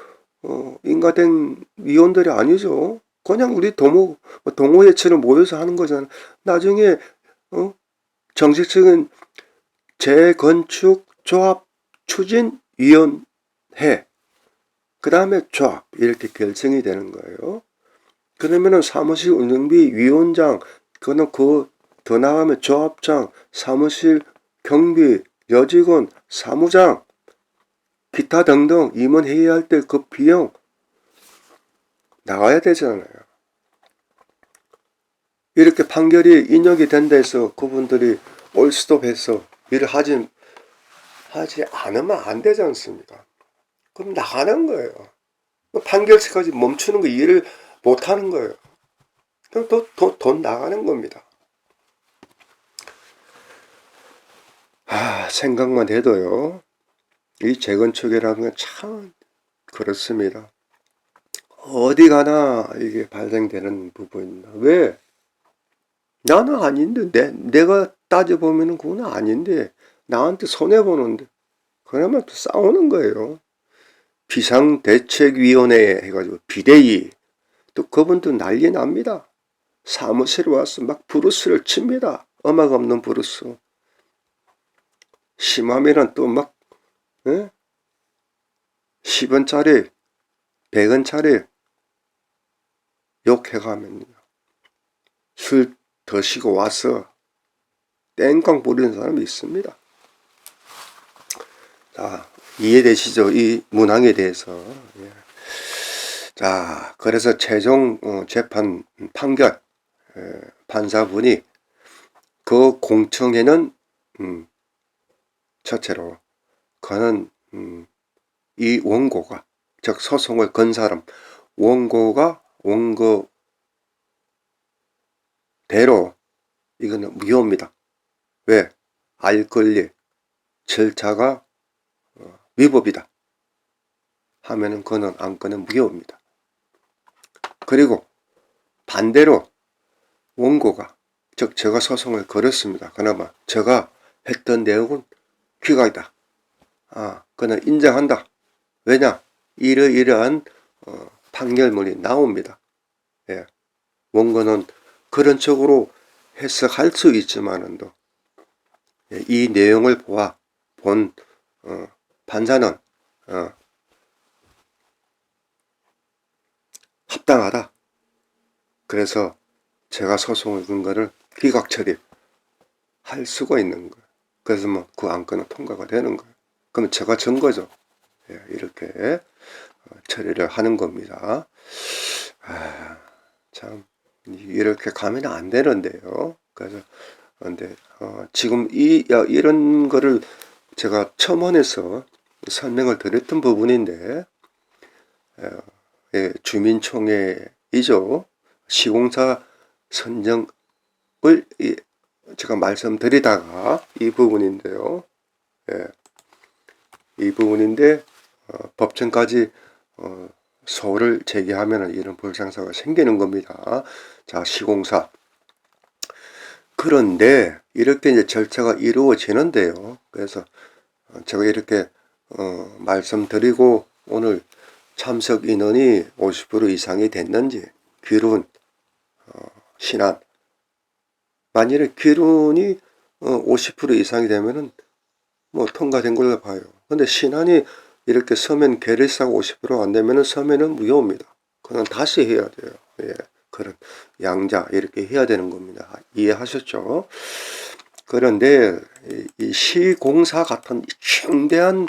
인가된 위원들이 아니죠. 그냥 우리 동호회처럼 모여서 하는 거잖아. 나중에 정식적인 재건축 조합 추진위원회 그 다음에 조합 이렇게 결정이 되는 거예요. 그러면은 사무실 운영비 위원장 그거는 더 나가면 조합장 사무실 경비 여직원 사무장 기타 등등 임원회의할 때 그 비용 나가야 되잖아요. 이렇게 판결이 인용이 된다 해서 그분들이 올스톱해서 일을 하지 않으면 안 되지 않습니까? 그럼 나가는 거예요. 판결시까지 멈추는 거 이해를 못 하는 거예요. 그럼 돈 나가는 겁니다. 생각만 해도요. 이 재건축이라는 건 참 그렇습니다. 어디 가나 이게 발생되는 부분입니다. 왜? 나는 아닌데 내가 따져보면 그건 아닌데 나한테 손해보는데 그러면 또 싸우는 거예요. 비상대책위원회 해가지고 비대위 또 그분도 난리 납니다. 사무실에 와서 막 브루스를 칩니다. 음악 없는 브루스. 심하면은 또 막 10원짜리 100원짜리 욕해가면 술 드시고 와서 땡깡 부리는 사람이 있습니다. 자, 이해되시죠? 이 문항에 대해서. 예. 자, 그래서 최종 재판 판결 판사분이 그 공청회는 첫째로 그는 이 원고가 즉 소송을 건 사람 원고가 원고대로 이거는 무효입니다. 왜? 알 권리 절차가 위법이다 하면은 그는 안건은 무효입니다. 그리고 반대로 원고가 즉 제가 소송을 걸었습니다. 그나마 제가 했던 내용은 귀가이다. 그는 인정한다. 왜냐? 이러이러한 판결문이 나옵니다. 예. 원고는 그런 쪽으로 해석할 수 있지만은도 이 내용을 본 판사는 합당하다. 그래서 제가 소송을 건 거를 기각 처리할 수가 있는 거예요. 그래서 뭐 그 안건은 통과가 되는 거예요. 그러면 제가 전 거죠. 예, 이렇게 처리를 하는 겁니다. 참 이렇게 가면 안 되는데요. 그래서 근데 지금 이런 거를 제가 첨언해서 설명을 드렸던 부분인데 예, 주민총회이죠. 시공사 선정을 제가 말씀드리다가 이 부분인데요. 예, 이 부분인데 법정까지 소를 제기하면 이런 불상사가 생기는 겁니다. 자, 시공사. 그런데 이렇게 이제 절차가 이루어지는데요. 그래서 제가 이렇게 말씀드리고 오늘 참석 인원이 50% 이상이 됐는지 귀룬 신안 만일에 귀룬이 50% 이상이 되면은 뭐 통과된 걸로 봐요. 근데 신안이 이렇게 서면 계례사가 50%안 되면은 서면은 무효입니다. 그건 다시 해야 돼요. 예, 그런 양자 이렇게 해야 되는 겁니다. 이해하셨죠? 그런데 이 시공사 같은 중대한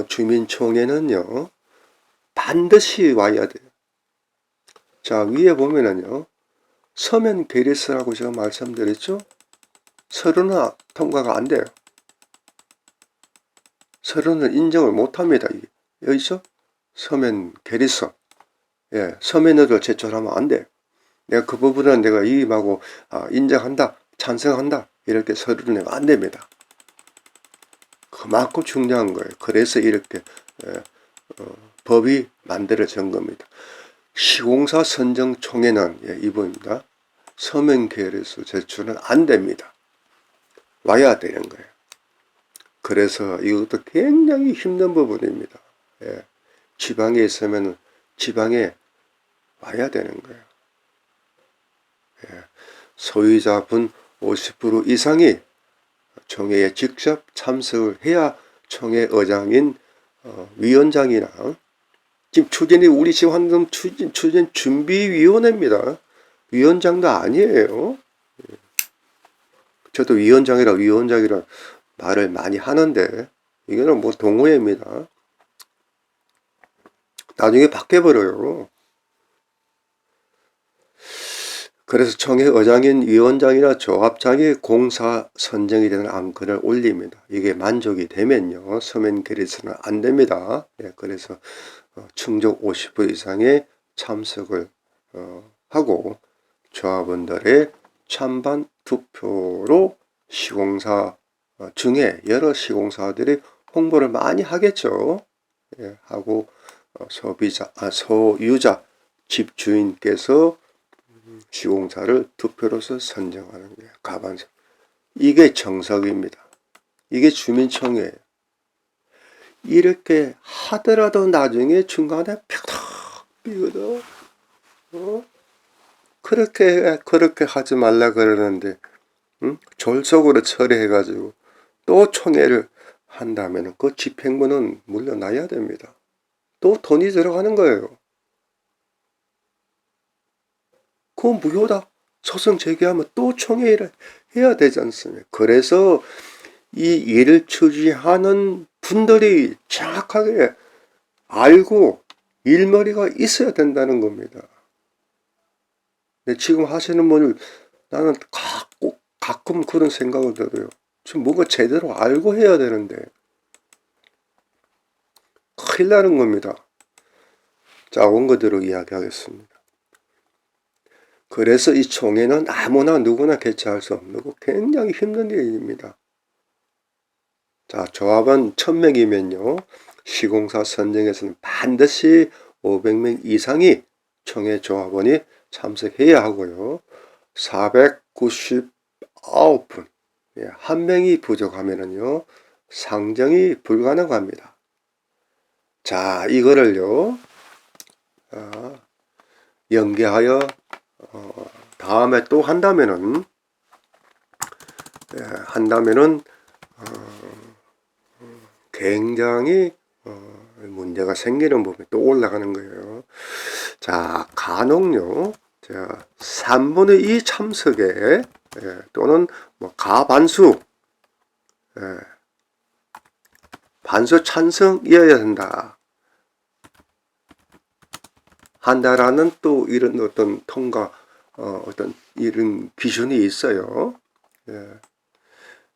주민총회는요 반드시 와야 돼요. 자, 위에 보면은요 서면 계례서라고 제가 말씀드렸죠. 서류는 통과가 안 돼요. 서류는 인정을 못합니다. 여기서 서면 계례서, 예, 서면으로 제출하면 안 돼요. 내가 그 부분은 내가 이임하고 인정한다, 찬성한다 이렇게 서류를 내면 안 됩니다. 그만큼 중요한 거예요. 그래서 이렇게 법이 만들어진 겁니다. 시공사 선정총회는 이 부분입니다. 서면 계례서 제출은 안 됩니다. 와야 되는 거예요. 그래서 이것도 굉장히 힘든 부분입니다. 예. 지방에 있으면 지방에 와야 되는 거예요. 예. 소유자분 50% 이상이 총회에 직접 참석을 해야 총회 의장인 위원장이나 지금 추진이 우리 지금 하는 추진 준비위원회입니다. 위원장도 아니에요. 저도 위원장이라 말을 많이 하는데 이거는 뭐 동호회입니다. 나중에 바뀌어버려요. 그래서 총회 의장인 위원장이나 조합장이 공사 선정이 되는 안건을 올립니다. 이게 만족이 되면요. 서면 계례서는 안 됩니다. 예, 그래서 충족 50% 이상의 참석을 하고 조합원들의 찬반 투표로 시공사 중에 여러 시공사들이 홍보를 많이 하겠죠. 예, 하고 소유자 집주인께서 시공사를 투표로서 선정하는 게 가반수. 이게 정석입니다. 이게 주민청회예요. 이렇게 하더라도 나중에 중간에 펴덕 비거든. 그렇게 하지 말라 그러는데, 응? 졸속으로 처리해가지고 또 총회를 한다면 그 집행부는 물러나야 됩니다. 또 돈이 들어가는 거예요. 그거 무효다. 소송 제기하면 또 총회를 해야 되지 않습니까? 그래서 이 일을 추진하는 분들이 정확하게 알고 일머리가 있어야 된다는 겁니다. 지금 하시는 분을 나는 가끔 그런 생각을 들어요. 지금 뭔가 제대로 알고 해야 되는데 큰일 나는 겁니다. 자, 원고대로 이야기하겠습니다. 그래서 이 총회는 아무나 누구나 개최할 수 없는 거 굉장히 힘든 일입니다. 자, 조합원 1000명이면요. 시공사 선정에서는 반드시 500명 이상이 총회 조합원이 참석해야 하고요. 499분, 한 명이 부족하면은요. 상정이 불가능합니다. 자, 이거를요. 연계하여 다음에 또 한다면은 굉장히 문제가 생기는 부분이 또 올라가는 거예요. 자, 간혹요. 자, 3분의 2 참석에 또는 뭐 가반수 반수 찬성이어야 한다라는 또 이런 어떤 통과 어떤 이런 기준이 있어요.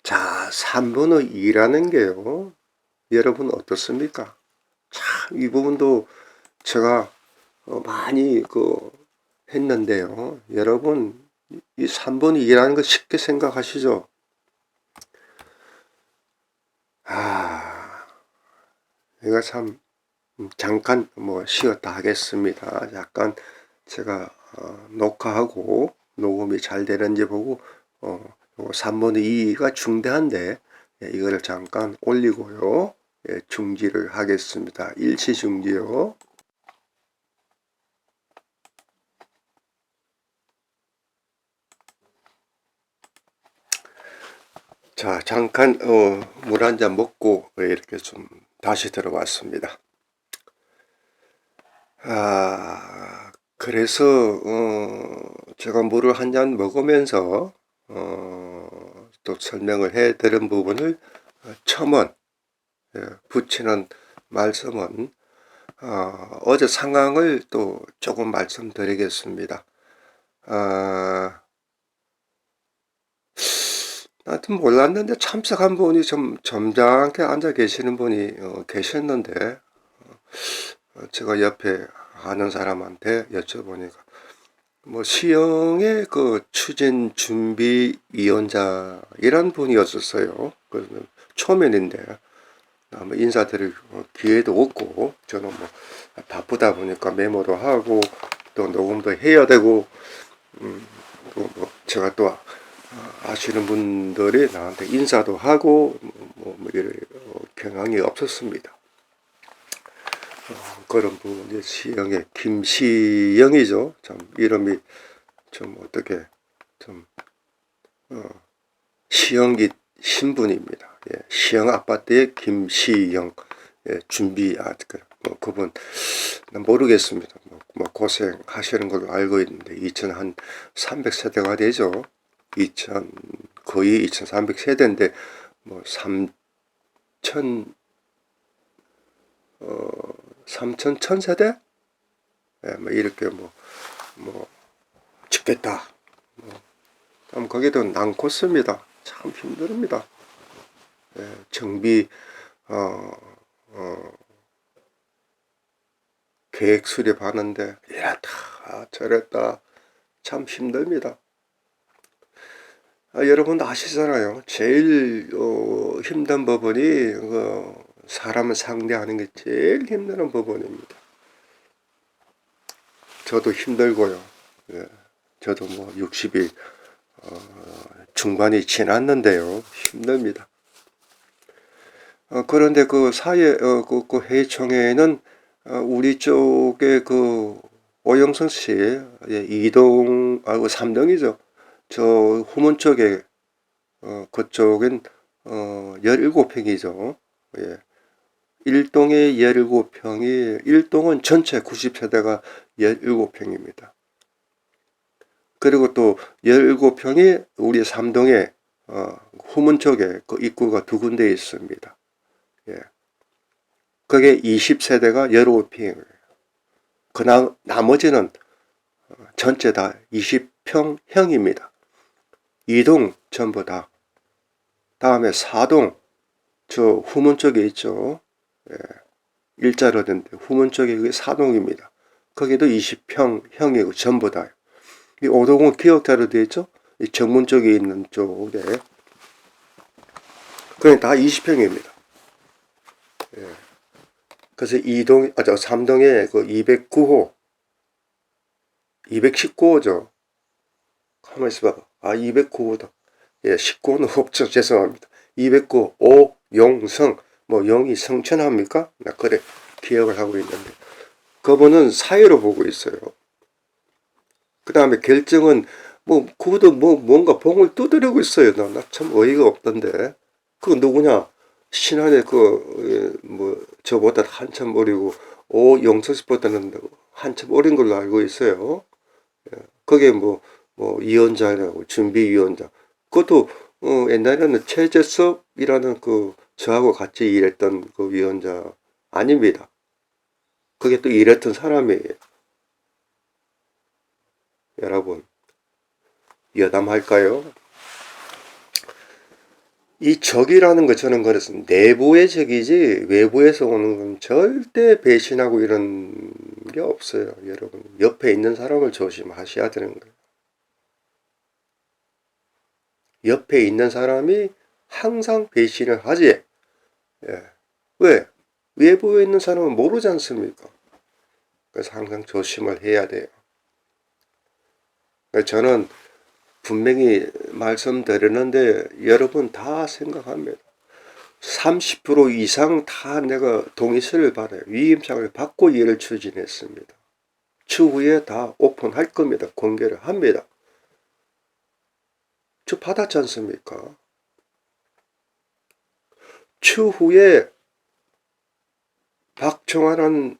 자, 3분의 2라는 게요. 여러분 어떻습니까? 참, 이 부분도 제가 많이 했는데요. 여러분, 이 3분의 2라는 거 쉽게 생각하시죠? 이거 참, 잠깐 쉬었다 하겠습니다. 약간 제가 녹화하고 녹음이 잘 되는지 보고 3분의 2가 중대한데 이거를 잠깐 올리고요. 중지를 하겠습니다. 일시 중지요. 자, 잠깐 물 한 잔 먹고 이렇게 좀 다시 들어왔습니다. 그래서 제가 물을 한 잔 먹으면서 또 설명을 해 드린 부분을 첨언 붙이는 말씀은 어제 상황을 또 조금 말씀드리겠습니다. 하여튼 몰랐는데 참석한 분이 좀 점잖게 앉아 계시는 분이 계셨는데 제가 옆에 아는 사람한테 여쭤보니까 뭐 시영의 그 추진 준비 위원장 이런 분이었었어요. 그 초면인데 아마 인사드릴 기회도 없고 저는 뭐 바쁘다 보니까 메모도 하고 또 녹음도 해야 되고 또 뭐 제가 또 아시는 분들이 나한테 인사도 하고 이런 경향이 없었습니다. 그런 부분이 시영의 김시영이죠. 참 이름이 좀 어떻게 좀 시영기 신분입니다. 시영 아파트의 김시영 준비 그분 모르겠습니다. 고생하시는 걸로 알고 있는데 2300세대가 되죠. 거의 2300세대인데 뭐 1000세대? 뭐 이렇게 짓겠다. 거기도 난코스입니다. 참 힘듭니다. 정비 계획 수립하는데 이랬다 저랬다 참 힘듭니다. 여러분 아시잖아요. 제일 힘든 부분이 사람을 상대하는 게 제일 힘든 부분입니다. 저도 힘들고요. 저도 60이 중반이 지났는데요. 힘듭니다. 그런데 그 사회, 그 회의총회에는 우리 쪽에 그 오영선 씨, 예, 2동, 그 3동이죠. 저 후문 쪽에, 그쪽엔, 17평이죠. 예. 1동에 17평이, 1동은 전체 90세대가 17평입니다. 그리고 또 17평이 우리 3동에, 후문 쪽에 그 입구가 두 군데 있습니다. 예. 그게 20세대가 17평이에요. 나머지는 전체 다 20평형입니다. 2동 전부 다. 다음에 4동, 저 후문 쪽에 있죠. 예. 일자로 된 후문 쪽에 그게 4동입니다. 거기도 20평형이고 전부 다. 이 5동은 기역자로 되어 있죠. 이 정문 쪽에 있는 쪽에. 그게 다 20평입니다. 예. 그래서 3동에 그 209호, 219호죠. 가만히 있어봐. 209호다. 예, 19호는 없죠. 죄송합니다. 209호, 오용성. 뭐, 용이 성천합니까? 나 그래, 기억을 하고 있는데. 그분은 사회로 보고 있어요. 그 다음에 결정은, 그것도 뭔가 봉을 두드리고 있어요. 나 참 어이가 없던데. 그거 누구냐? 신한의 저보다 한참 어리고, 오용석 씨보다는 한참 어린 걸로 알고 있어요. 그게 위원장이라고, 준비위원장. 그것도, 옛날에는 최재섭이라는 저하고 같이 일했던 그 위원장 아닙니다. 그게 또 일했던 사람이에요. 여러분, 여담할까요? 이 적이라는 거 저는 그래서 내부의 적이지 외부에서 오는 건 절대 배신하고 이런 게 없어요. 여러분, 옆에 있는 사람을 조심하셔야 되는 거예요. 옆에 있는 사람이 항상 배신을 하지. 예. 왜? 외부에 있는 사람은 모르지 않습니까? 그래서 항상 조심을 해야 돼요. 저는 분명히 말씀드리는데 여러분 다 생각합니다. 30% 이상 다 내가 동의서를 받아요. 위임장을 받고 일을 추진했습니다. 추후에 다 오픈할 겁니다. 공개를 합니다. 저 받았지 않습니까? 추후에 박정환은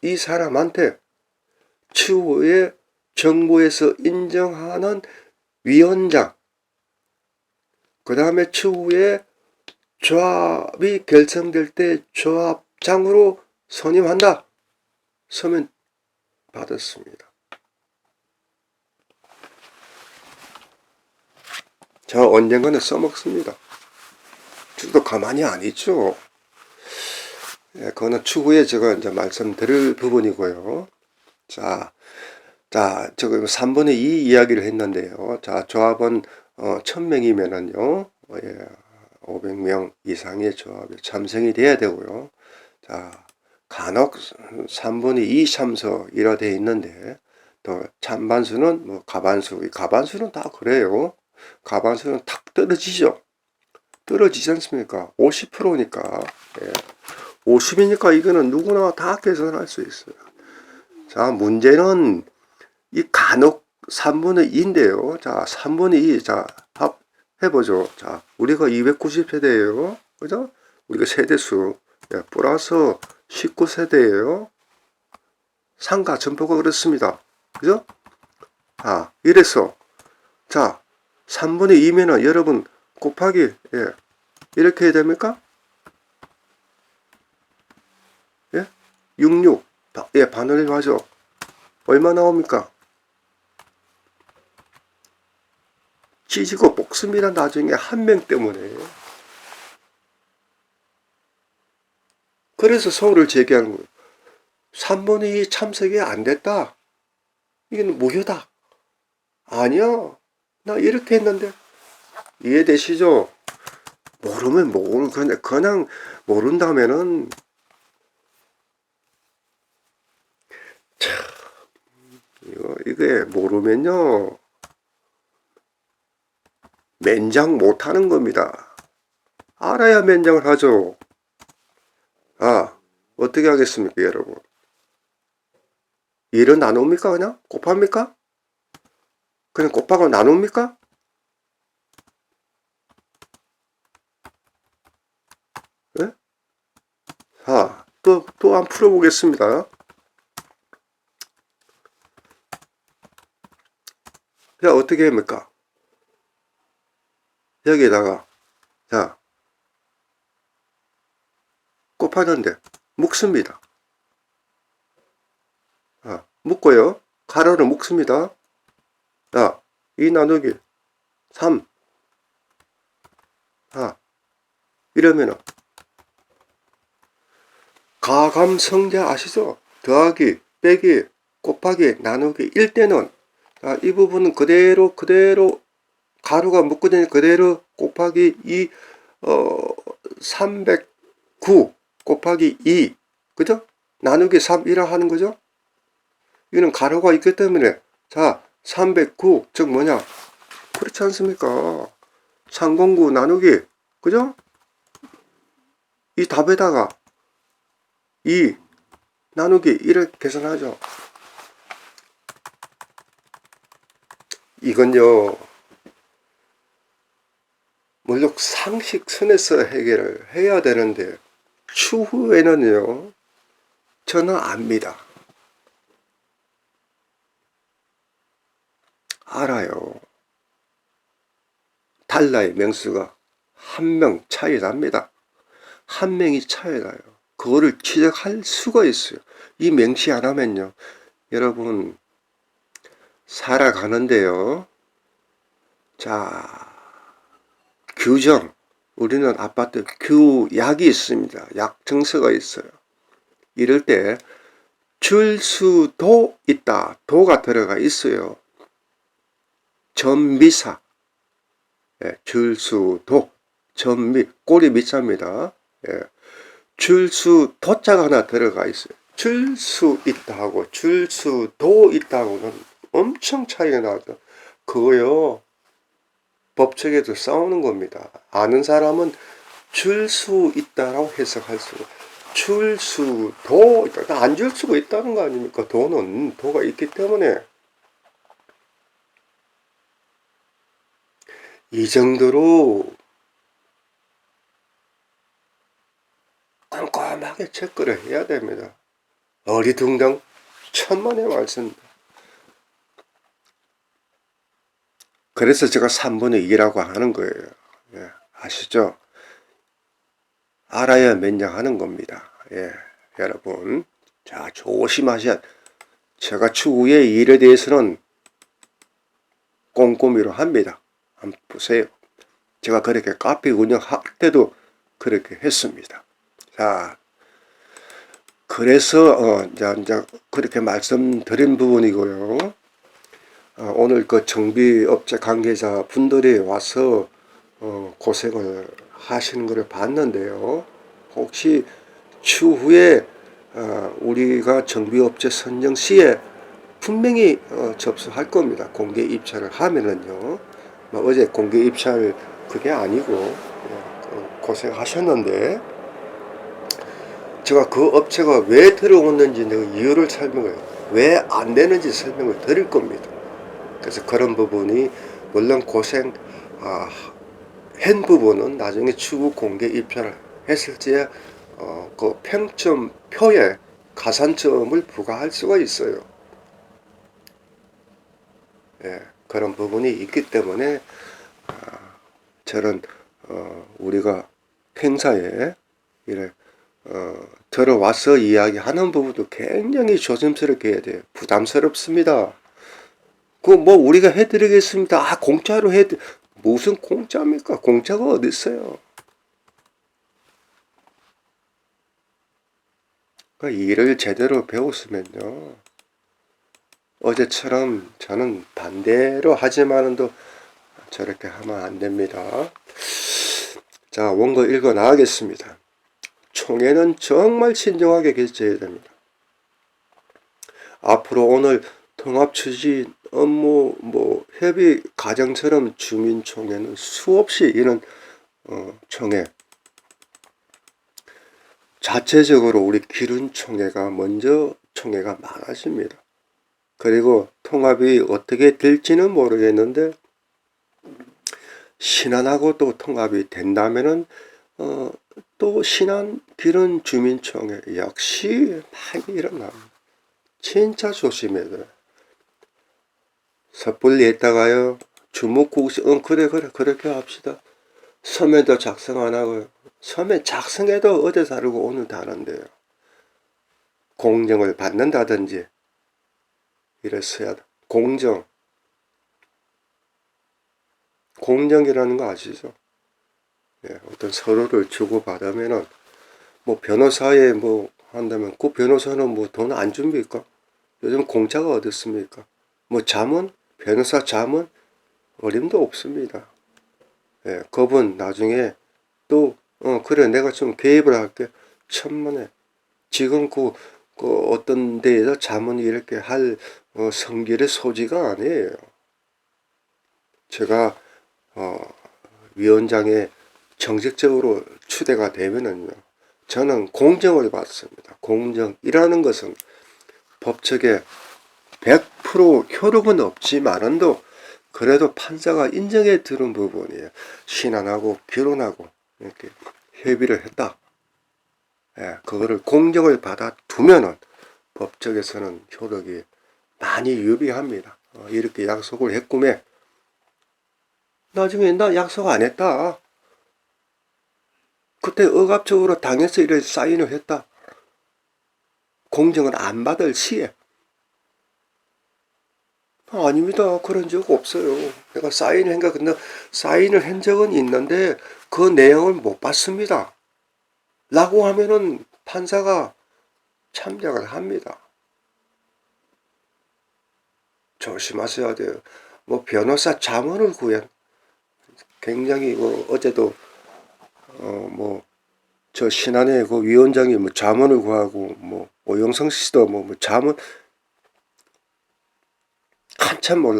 이 사람한테 추후에 정부에서 인정하는 위원장, 그 다음에 추후에 조합이 결성될 때 조합장으로 선임한다. 서면 받았습니다. 저 언젠가는 써먹습니다. 저도 가만히 안 있죠. 예, 그거는 추후에 제가 이제 말씀드릴 부분이고요. 자, 지금 3분의 2 이야기를 했는데요. 자, 조합은 1000명이면은요, 500명 이상의 조합에 참석이 돼야 되고요. 자, 간혹 3분의 2 참석이라 되어 있는데, 또 찬반수는 가반수는 다 그래요. 가반수는 탁 떨어지죠. 떨어지지 않습니까? 50%니까. 예. 50이니까 이거는 누구나 다 계산할 수 있어요. 자, 문제는 이 간혹 3분의 2인데요. 자, 3분의 2. 자, 해보죠. 자, 우리가 290세대예요. 그죠? 우리가 세대수. 예, 플러스 19세대예요. 상가 점포가 그렇습니다. 그죠? 이래서. 자, 3분의 2면은 여러분 곱하기, 이렇게 해야 됩니까? 예? 66. 반을 하죠. 얼마 나옵니까? 찢고 볶습니다. 나중에 한 명 때문에. 그래서 서울을 제기하는 거예요. 3분의 2 참석이 안 됐다. 이건 무효다. 아니야. 나 이렇게 했는데. 이해되시죠? 모르면 그냥 모른다면은 참 이게 모르면요 면장 못하는 겁니다. 알아야 면장을 하죠. 아, 어떻게 하겠습니까, 여러분? 1은 나눕니까, 그냥? 곱합니까? 그냥 곱하고 나눕니까? 예? 자, 또 한 풀어보겠습니다. 자, 어떻게 합니까? 여기에다가, 자, 곱하는데, 묶습니다. 아, 묶고요. 가로를 묶습니다. 자, 2 나누기 3. 아, 이러면은, 가감성자 아시죠? 더하기, 빼기, 곱하기, 나누기 1대는, 자, 이 부분은 그대로, 가루가 묶어진 그대로 곱하기 2, 309 곱하기 2. 그죠? 나누기 3이라 하는 거죠? 이는 가로가 있기 때문에, 자, 309, 즉 뭐냐? 그렇지 않습니까? 309 나누기, 그죠? 이 답에다가 2 나누기 1을 계산하죠. 이건요, 물론 상식선에서 해결을 해야 되는데, 추후에는요, 저는 압니다. 알아요. 달러의 명수가 한 명 차이 납니다. 한 명이 차이 나요. 그거를 지적할 수가 있어요. 이 명시 안 하면요. 여러분, 살아가는데요. 자, 규정. 우리는 아파트 규약이 있습니다. 약정서가 있어요. 이럴 때 줄수도 있다. 도가 들어가 있어요. 전미사. 예, 줄수도. 전미. 꼬리 밑자입니다. 예. 줄수 도자가 하나 들어가 있어요. 줄 수 있다하고 줄 수도 있다하고는 엄청 차이가 나죠. 그거요, 법칙에도 싸우는 겁니다. 아는 사람은 줄 수 있다라고 해석할 수, 줄 수도 있다. 안 줄 수가 있다는 거 아닙니까? 도가 있기 때문에. 이 정도로 꼼꼼하게 체크를 해야 됩니다. 어리둥당 천만의 말씀. 그래서 제가 3분의 2라고 하는 거예요. 예, 아시죠? 알아야 면역하는 겁니다. 예, 여러분. 자, 조심하셔야. 제가 추후에 일에 대해서는 꼼꼼히로 합니다. 한번 보세요. 제가 그렇게 카페 운영할 때도 그렇게 했습니다. 자, 그래서 이제 그렇게 말씀드린 부분이고요. 오늘 그 정비업체 관계자 분들이 와서 고생을 하시는 것을 봤는데요. 혹시 추후에 우리가 정비업체 선정 시에 분명히 접수할 겁니다. 공개 입찰을 하면은요. 뭐 어제 공개 입찰 그게 아니고 고생하셨는데, 제가 그 업체가 왜 들어왔는지 내가 이유를 왜 안 되는지 설명을 드릴 겁니다. 그래서 그런 부분이 물론 고생 한 부분은 나중에 추후 공개 입찰을 했을 때 그 평점표에 가산점을 부과할 수가 있어요. 예, 그런 부분이 있기 때문에 저는 우리가 행사에 이래 들어와서 이야기하는 부분도 굉장히 조심스럽게 해야 돼요. 부담스럽습니다. 그 뭐 우리가 해드리겠습니다. 공짜로 무슨 공짜입니까? 공짜가 어디 있어요? 그 일을 제대로 배웠으면요. 어제처럼 저는 반대로 하지만은 또 저렇게 하면 안 됩니다. 자, 원고 읽어 나가겠습니다. 총회는 정말 신중하게 결제해야 됩니다. 앞으로 오늘 통합추진 업무 협의 과정처럼 주민총회는 수없이 이런 총회 자체적으로 우리 기른총회가 먼저 총회가 많아집니다. 그리고 통합이 어떻게 될지는 모르겠는데 신안하고 또 통합이 된다면은 또 신안 기른 주민총회 역시 많이 일어납니다. 진짜 조심해야 돼요. 섣불리 했다가요 주먹국시 그래 그렇게 합시다. 서면도 작성 안 하고요. 서면 작성해도 어제 다르고 오늘 다른데요. 공정을 받는다든지 이랬어야 돼. 공정이라는 거 아시죠? 예, 어떤 서로를 주고받으면은 뭐 변호사에 뭐 한다면 그 변호사는 뭐 돈 안 줍니까? 요즘 공짜가 어디 있습니까? 뭐 자문? 변호사 자문? 어림도 없습니다. 예, 그분 나중에 또 그래 내가 좀 개입을 할게. 천만에 지금 그 어떤 데에서 자문이 이렇게 할 성질의 소지가 아니에요. 제가 위원장에 정식적으로 추대가 되면은요, 저는 공정을 받습니다. 공정이라는 것은 법적에 100% 효력은 없지만은도 그래도 판사가 인정해 들은 부분이에요. 신안하고 결혼하고 이렇게 협의를 했다. 예, 그거를 공정을 받아 두면은 법적에서는 효력이 많이 유리합니다. 이렇게 약속을 했구매. 나중에 나 약속 안 했다. 그때 억압적으로 당해서 이렇게 사인을 했다. 공정을 안 받을 시에. 아닙니다. 그런 적 없어요. 내가 근데 사인을 한 적은 있는데 그 내용을 못 봤습니다. 라고 하면은 판사가 참작을 합니다. 조심하셔야 돼요. 뭐 변호사 자문을 구한 굉장히 어제도 뭐 저 신안에 그 위원장이 뭐 자문을 구하고 뭐 오영성 씨도 뭐 자문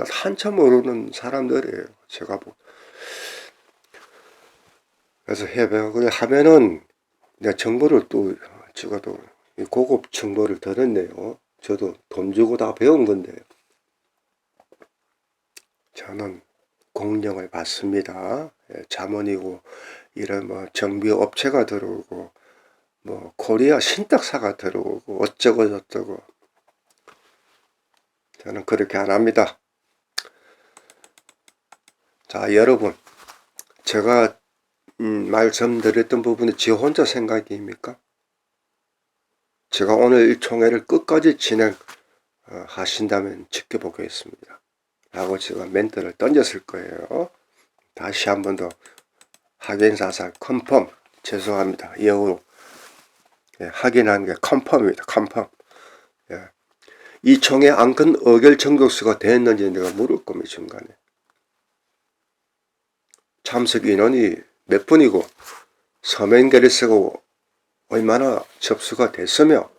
한참 모르는 사람들이에요. 제가 뭐 그래서 협약을 하면은 내가 정보를 또 찍어도 고급 정보를 들었네요. 저도 돈 주고 다 배운 건데 저는 공정을 받습니다. 자문이고 이런 뭐 정비 업체가 들어오고 뭐 코리아 신탁사가 들어오고 어쩌고 저쩌고 저는 그렇게 안 합니다. 자 여러분 제가 말씀드렸던 부분이 지 혼자 생각입니까? 제가 오늘 이 총회를 끝까지 진행하신다면 지켜보겠습니다. 라고 제가 멘트를 던졌을 거예요. 다시 한 번 더 확인사살 컨펌 죄송합니다. 영어로 확인한 게 컨펌입니다. 컨펌. 예. 이 총회 안건 의결 정족수가 됐는지 내가 물을 겁니다. 중간에. 참석 인원이 몇 분이고 서면 글을 쓰고 얼마나 접수가 됐으며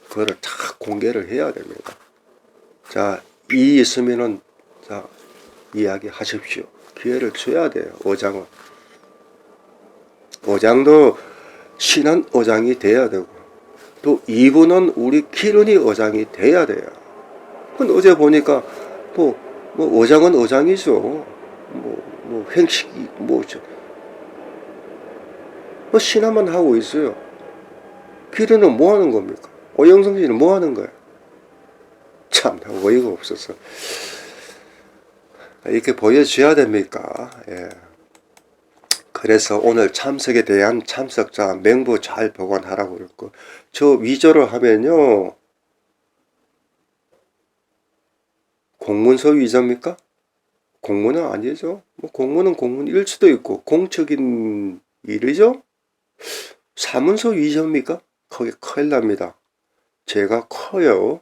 그거를 다 공개를 해야 됩니다. 자, 이 있으면은 자 이야기 하십시오. 기회를 줘야 돼요. 의장은. 의장도 신한 의장이 돼야 되고 또 이분은 우리 기른이 의장이 돼야 돼요. 근데 어제 보니까 뭐 의장은 의장이죠. 뭐 행식이 뭐죠. 뭐 신하만 하고 있어요. 기른은 뭐 하는 겁니까? 오영성 씨는 뭐 하는 거야? 참 어이가 없었어. 이렇게 보여줘야 됩니까? 예. 그래서 오늘 참석에 대한 참석자 명부 잘 보관하라고 그랬고 저 위조를 하면요 공문서 위조입니까? 공문은 아니죠. 뭐 공문은 공문일 수도 있고 공적인 일이죠. 사문서 위조입니까? 거기 큰일 납니다. 제가 커요.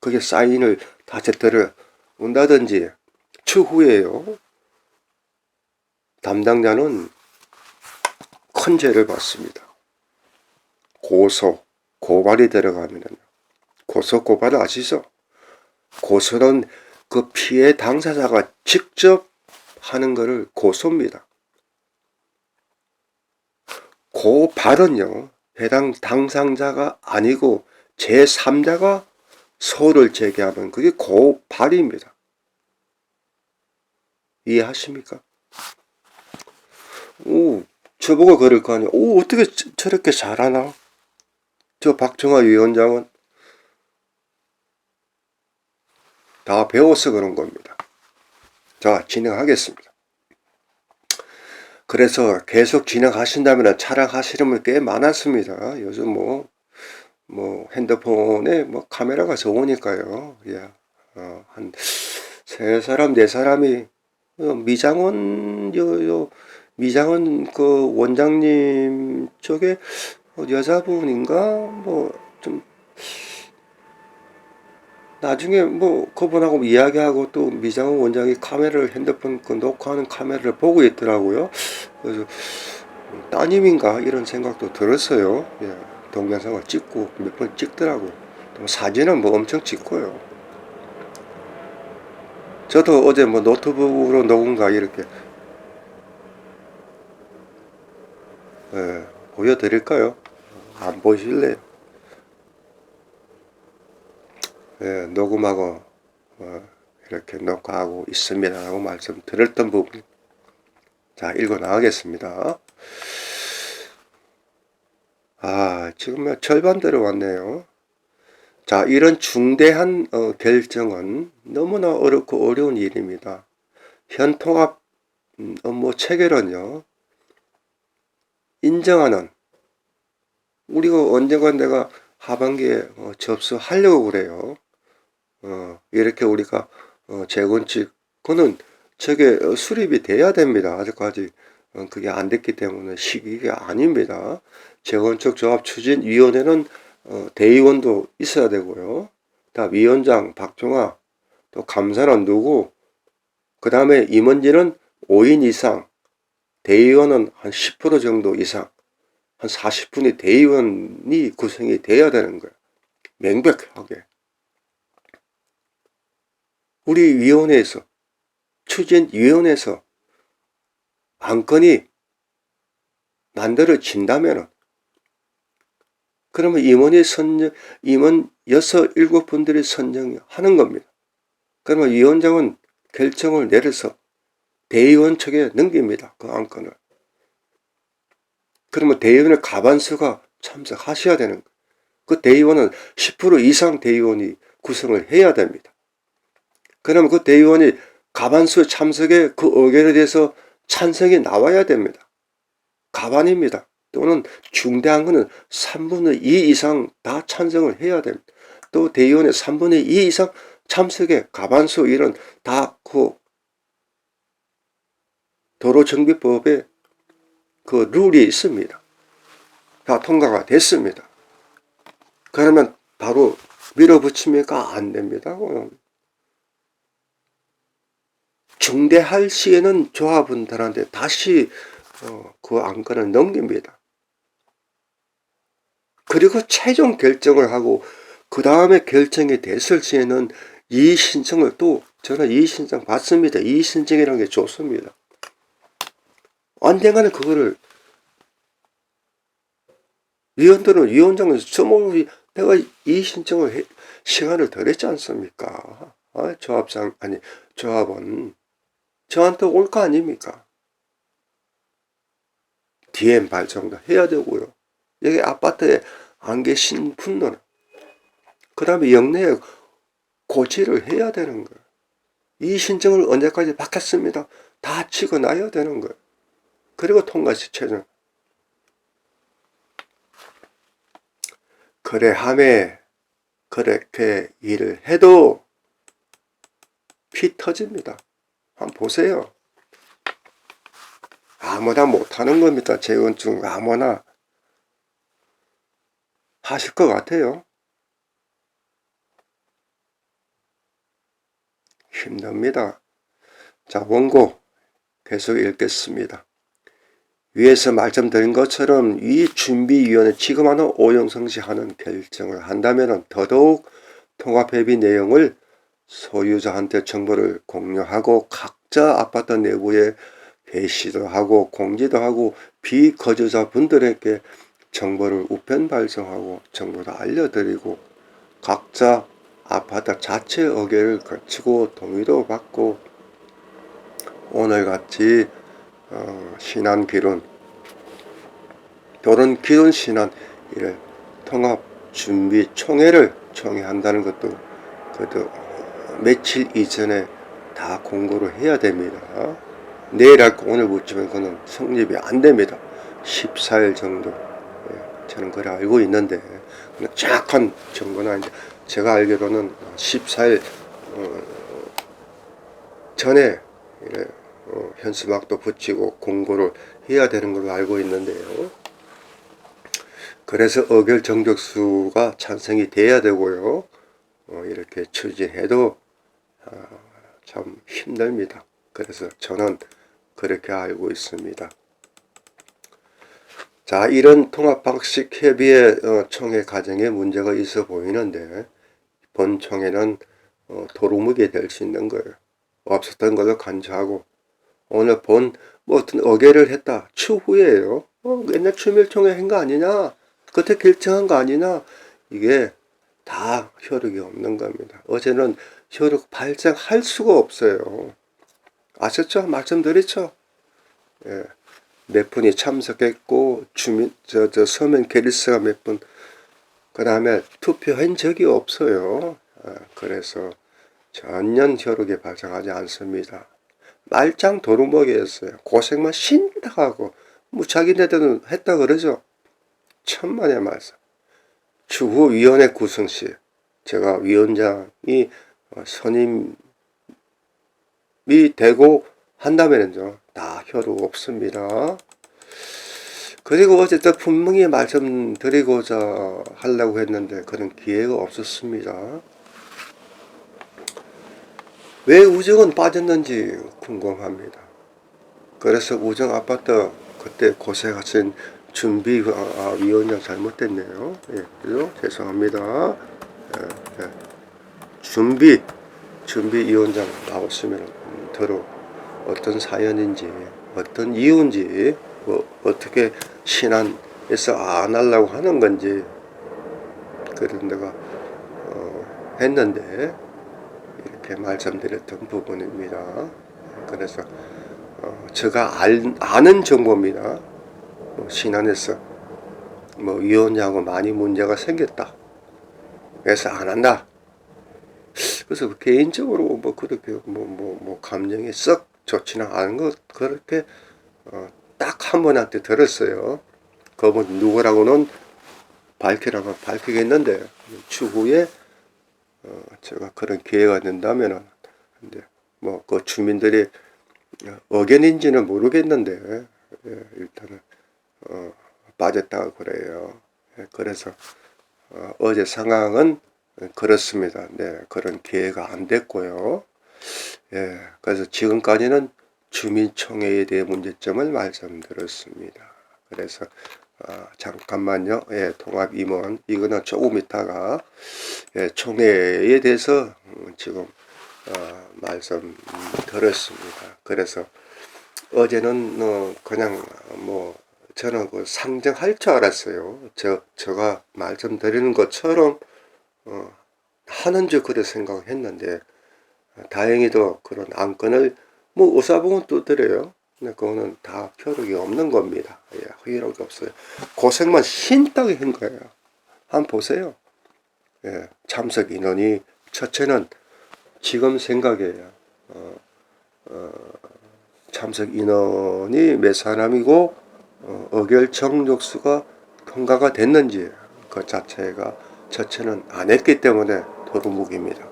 거기에 사인을 다시 들어온다든지 추후에요. 담당자는 큰 죄를 받습니다. 고발이 들어가면 고발 아시죠? 고소는 그 피해 당사자가 직접 하는 것을 고소입니다. 고발은요 해당 당상자가 아니고 제3자가 소를 제기하면 그게 고발입니다. 이해하십니까? 오, 저보고 그럴 거 아니에요. 오, 어떻게 저렇게 잘하나? 저 박정화 위원장은 다 배워서 그런 겁니다. 자, 진행하겠습니다. 그래서 계속 진행하신다면 촬영하시는 분 꽤 많았습니다. 요즘 뭐 핸드폰에 뭐 카메라가 좋으니까요. 예. 한 세 사람 네 사람이 미장원 미장원 그 원장님 쪽에 여자분인가 뭐 좀 나중에 뭐 그분하고 이야기하고 또 미장원 원장이 카메라를 핸드폰 그 녹화하는 카메라를 보고 있더라고요. 그래서 따님인가 이런 생각도 들었어요. 예. 동영상을 찍고 몇 번 찍더라고. 사진은 뭐 엄청 찍고요. 저도 어제 뭐 노트북으로 녹음가 이렇게 보여드릴까요? 안 보실래요? 녹음하고 이렇게 녹화하고 있습니다 라고 말씀드렸던 부분. 자, 읽어 나가겠습니다. 지금 절반 들어왔네요. 자, 이런 중대한 결정은 너무나 어렵고 어려운 일입니다. 현 통합 업무 체계론요, 인정하는, 우리가 언젠가 내가 하반기에 접수하려고 그래요. 이렇게 우리가 재건축, 그거는 저게 수립이 돼야 됩니다. 아직까지 그게 안 됐기 때문에 시기가 아닙니다. 재건축 조합 추진위원회는 대의원도 있어야 되고요. 다 위원장 박종화, 또 감사는 누구, 그 다음에 임원진은 5인 이상, 대의원은 한 10% 정도 이상, 한 40분이 대의원이 구성이 돼야 되는 거예요. 명백하게. 우리 위원회에서, 추진위원회에서 안건이 만들어진다면은, 그러면 임원 6, 7분들이 선정하는 겁니다. 그러면 위원장은 결정을 내려서 대의원 측에 넘깁니다. 그 안건을. 그러면 대의원의 과반수가 참석하셔야 되는 거예요. 그 대의원은 10% 이상 대의원이 구성을 해야 됩니다. 그러면 그 대의원이 과반수 참석에 그 의견에 대해서 찬성이 나와야 됩니다. 과반입니다. 또는 중대한 거는 3분의 2 이상 다 찬성을 해야 됩니다. 또 대의원의 3분의 2 이상 참석에 과반수 이런 다 그 도로정비법에 그 룰이 있습니다. 다 통과가 됐습니다. 그러면 바로 밀어붙입니까? 안 됩니다. 중대할 시에는 조합원들한테 다시 그 안건을 넘깁니다. 그리고 최종 결정을 하고 그 다음에 결정이 됐을 시에는 이의 신청을 또 저는 이의 신청 받습니다. 이의 신청이라는 게 좋습니다. 언젠가는 그거를 위원들은 위원장은 저목이 내가 이의 신청을 시간을 덜 했지 않습니까? 조합상 아니 조합은 저한테 올 거 아닙니까? DM 발송도 해야 되고요. 여기 아파트에 안 계신 분들은 그 다음에 영내에 고지를 해야 되는 거예요. 이 신청을 언제까지 받겠습니다. 다 찍어놔야 되는 거예요. 그리고 통과시 최종. 그래 함에 그렇게 일을 해도 피 터집니다. 한번 보세요. 아무나 못하는 겁니다. 재건축 아무나 하실 것 같아요. 힘듭니다. 자, 원고 계속 읽겠습니다. 위에서 말씀드린 것처럼 이 준비위원회 지금 하는 오영성시하는 결정을 한다면 더더욱 통합협의 내용을 소유자한테 정보를 공유하고 각자 아파트 내부에 게시도 하고 공지도 하고 비거주자 분들에게 정보를 우편 발송하고 정보를 알려드리고 각자 아파트 자체 의결을 거치고 동의도 받고 오늘같이 신안기론 결혼 신안 이를 통합 준비 총회를 총회한다는 것도 그래도 며칠 이전에 다 공고를 해야 됩니다. 내일 할거 오늘 묻지면 그는 성립이 안 됩니다. 14일 정도. 저는 그래 알고 있는데 정확한 정보는 아닌데 제가 알기로는 14일 전에 현수막도 붙이고 공고를 해야 되는 걸로 알고 있는데요. 그래서 의결 정족수가 찬성이 돼야 되고요. 이렇게 추진해도 참 힘듭니다. 그래서 저는 그렇게 알고 있습니다. 자, 이런 통합 방식 협의의 총회 과정에 문제가 있어 보이는데 본 총회는 도루묵이 될 수 있는 거예요. 없었던 것을 간주하고 오늘 본 뭐 어떤 의결을 했다 추후에요. 옛날 추밀총회 한 거 아니냐? 그때 결정한 거 아니냐? 이게 다 효력이 없는 겁니다. 어제는 효력 발생할 수가 없어요. 아셨죠? 말씀드렸죠? 예. 몇 분이 참석했고 서면 게리스가 몇 분, 그 다음에 투표한 적이 없어요. 그래서 전혀 효력이 발생하지 않습니다. 말짱 도루묵이었어요. 고생만 신다 하고 뭐 자기네들은 했다 그러죠. 천만의 말씀. 추후 위원회 구성 시 제가 위원장이 선임이 되고 한다면은요 다 효력 없습니다. 그리고 어쨌든 분명히 말씀드리고자 하려고 했는데 그런 기회가 없었습니다. 왜 우정은 빠졌는지 궁금합니다. 그래서 우정 아파트 그때 고생하신 준비 위원장 잘못됐네요. 예, 그죠? 죄송합니다. 예, 예. 준비 위원장 나오시면 더러 어떤 사연인지 어떤 이유인지 어떻게 신안에서 안 하려고 하는 건지 그런 데가 했는데 이렇게 말씀드렸던 부분입니다. 그래서 제가 아는 정보입니다. 신안에서 위원장하고 많이 문제가 생겼다. 그래서 안 한다. 그래서 개인적으로 그렇게 감정이 썩 좋지는 않은 것 그렇게 딱 한 분한테 들었어요. 그분 누구라고는 밝히라고 밝히겠는데 추후에 제가 그런 기회가 된다면은 근데 그 주민들이 의견인지는 모르겠는데 일단은 빠졌다고 그래요. 그래서 어제 상황은 그렇습니다. 네, 그런 기회가 안 됐고요. 예, 그래서 지금까지는 주민총회에 대해 문제점을 말씀드렸습니다. 그래서 잠깐만요. 예, 통합임원 이거는 조금 있다가 총회에 대해서 지금 말씀드렸습니다. 그래서 어제는 그냥 저는 상정할 줄 알았어요. 제가 말씀드리는 것처럼 하는 줄 그렇게 생각했는데 다행히도 그런 안건을 의사봉은 또 드려요. 근데 그거는 다 효력이 없는 겁니다. 예, 효력이 없어요. 고생만 신다고 한 거예요. 한번 보세요. 예, 참석 인원이 첫째는 지금 생각이에요. 참석 인원이 몇 사람이고 의결 정족수가 통과가 됐는지 그 자체가 첫째는 안 했기 때문에 도루묵입니다.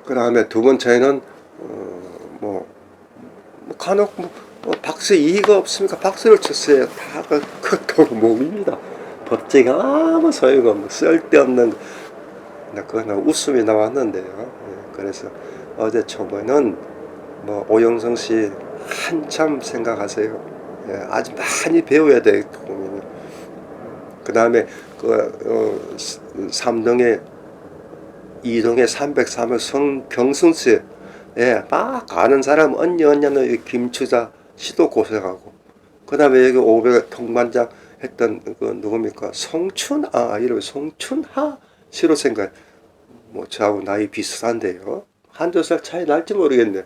그 다음에 두 번째는 간혹 박스 이의가 없으니까 박수를 쳤어요. 다 그 도루묵입니다. 법칙이 아무 소용없는 쓸데없는 그거는 웃음이 나왔는데요. 예, 그래서 어제 총회는 오영성 씨 한참 생각하세요. 예, 아주 많이 배워야 되겠고 그 다음에 삼동에 2동에 303호 성경순 씨, 예, 막 아는 사람 언니는 김추자 씨도 고생하고 그 다음에 여기 500 통반장 했던 그 누굽니까? 이름 송춘하 씨로 생각. 뭐 저하고 나이 비슷한데요. 한두 살 차이 날지 모르겠네요.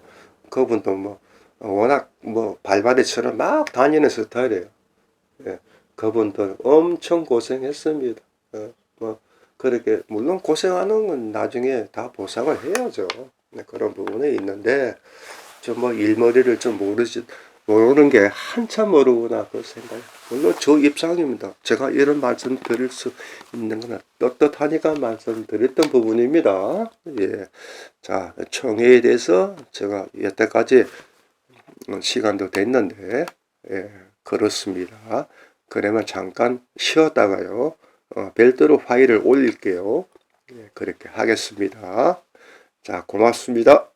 그분도 뭐 워낙 뭐 발바리처럼 막 다니는 스타일이에요. 예, 그분도 엄청 고생했습니다. 뭐 그렇게 물론 고생하는 건 나중에 다 보상을 해야죠. 네, 그런 부분이 있는데 좀 뭐 일머리를 좀 모르는 게 한참 모르구나 그 생각. 물론 저 입장입니다. 제가 이런 말씀 드릴 수 있는 건 떳떳하니까 말씀드렸던 부분입니다. 예. 자, 청해에 대해서 제가 여태까지 시간도 됐는데, 예, 그렇습니다. 그러면 잠깐 쉬었다가요, 별도로 파일을 올릴게요. 예, 그렇게 하겠습니다. 자, 고맙습니다.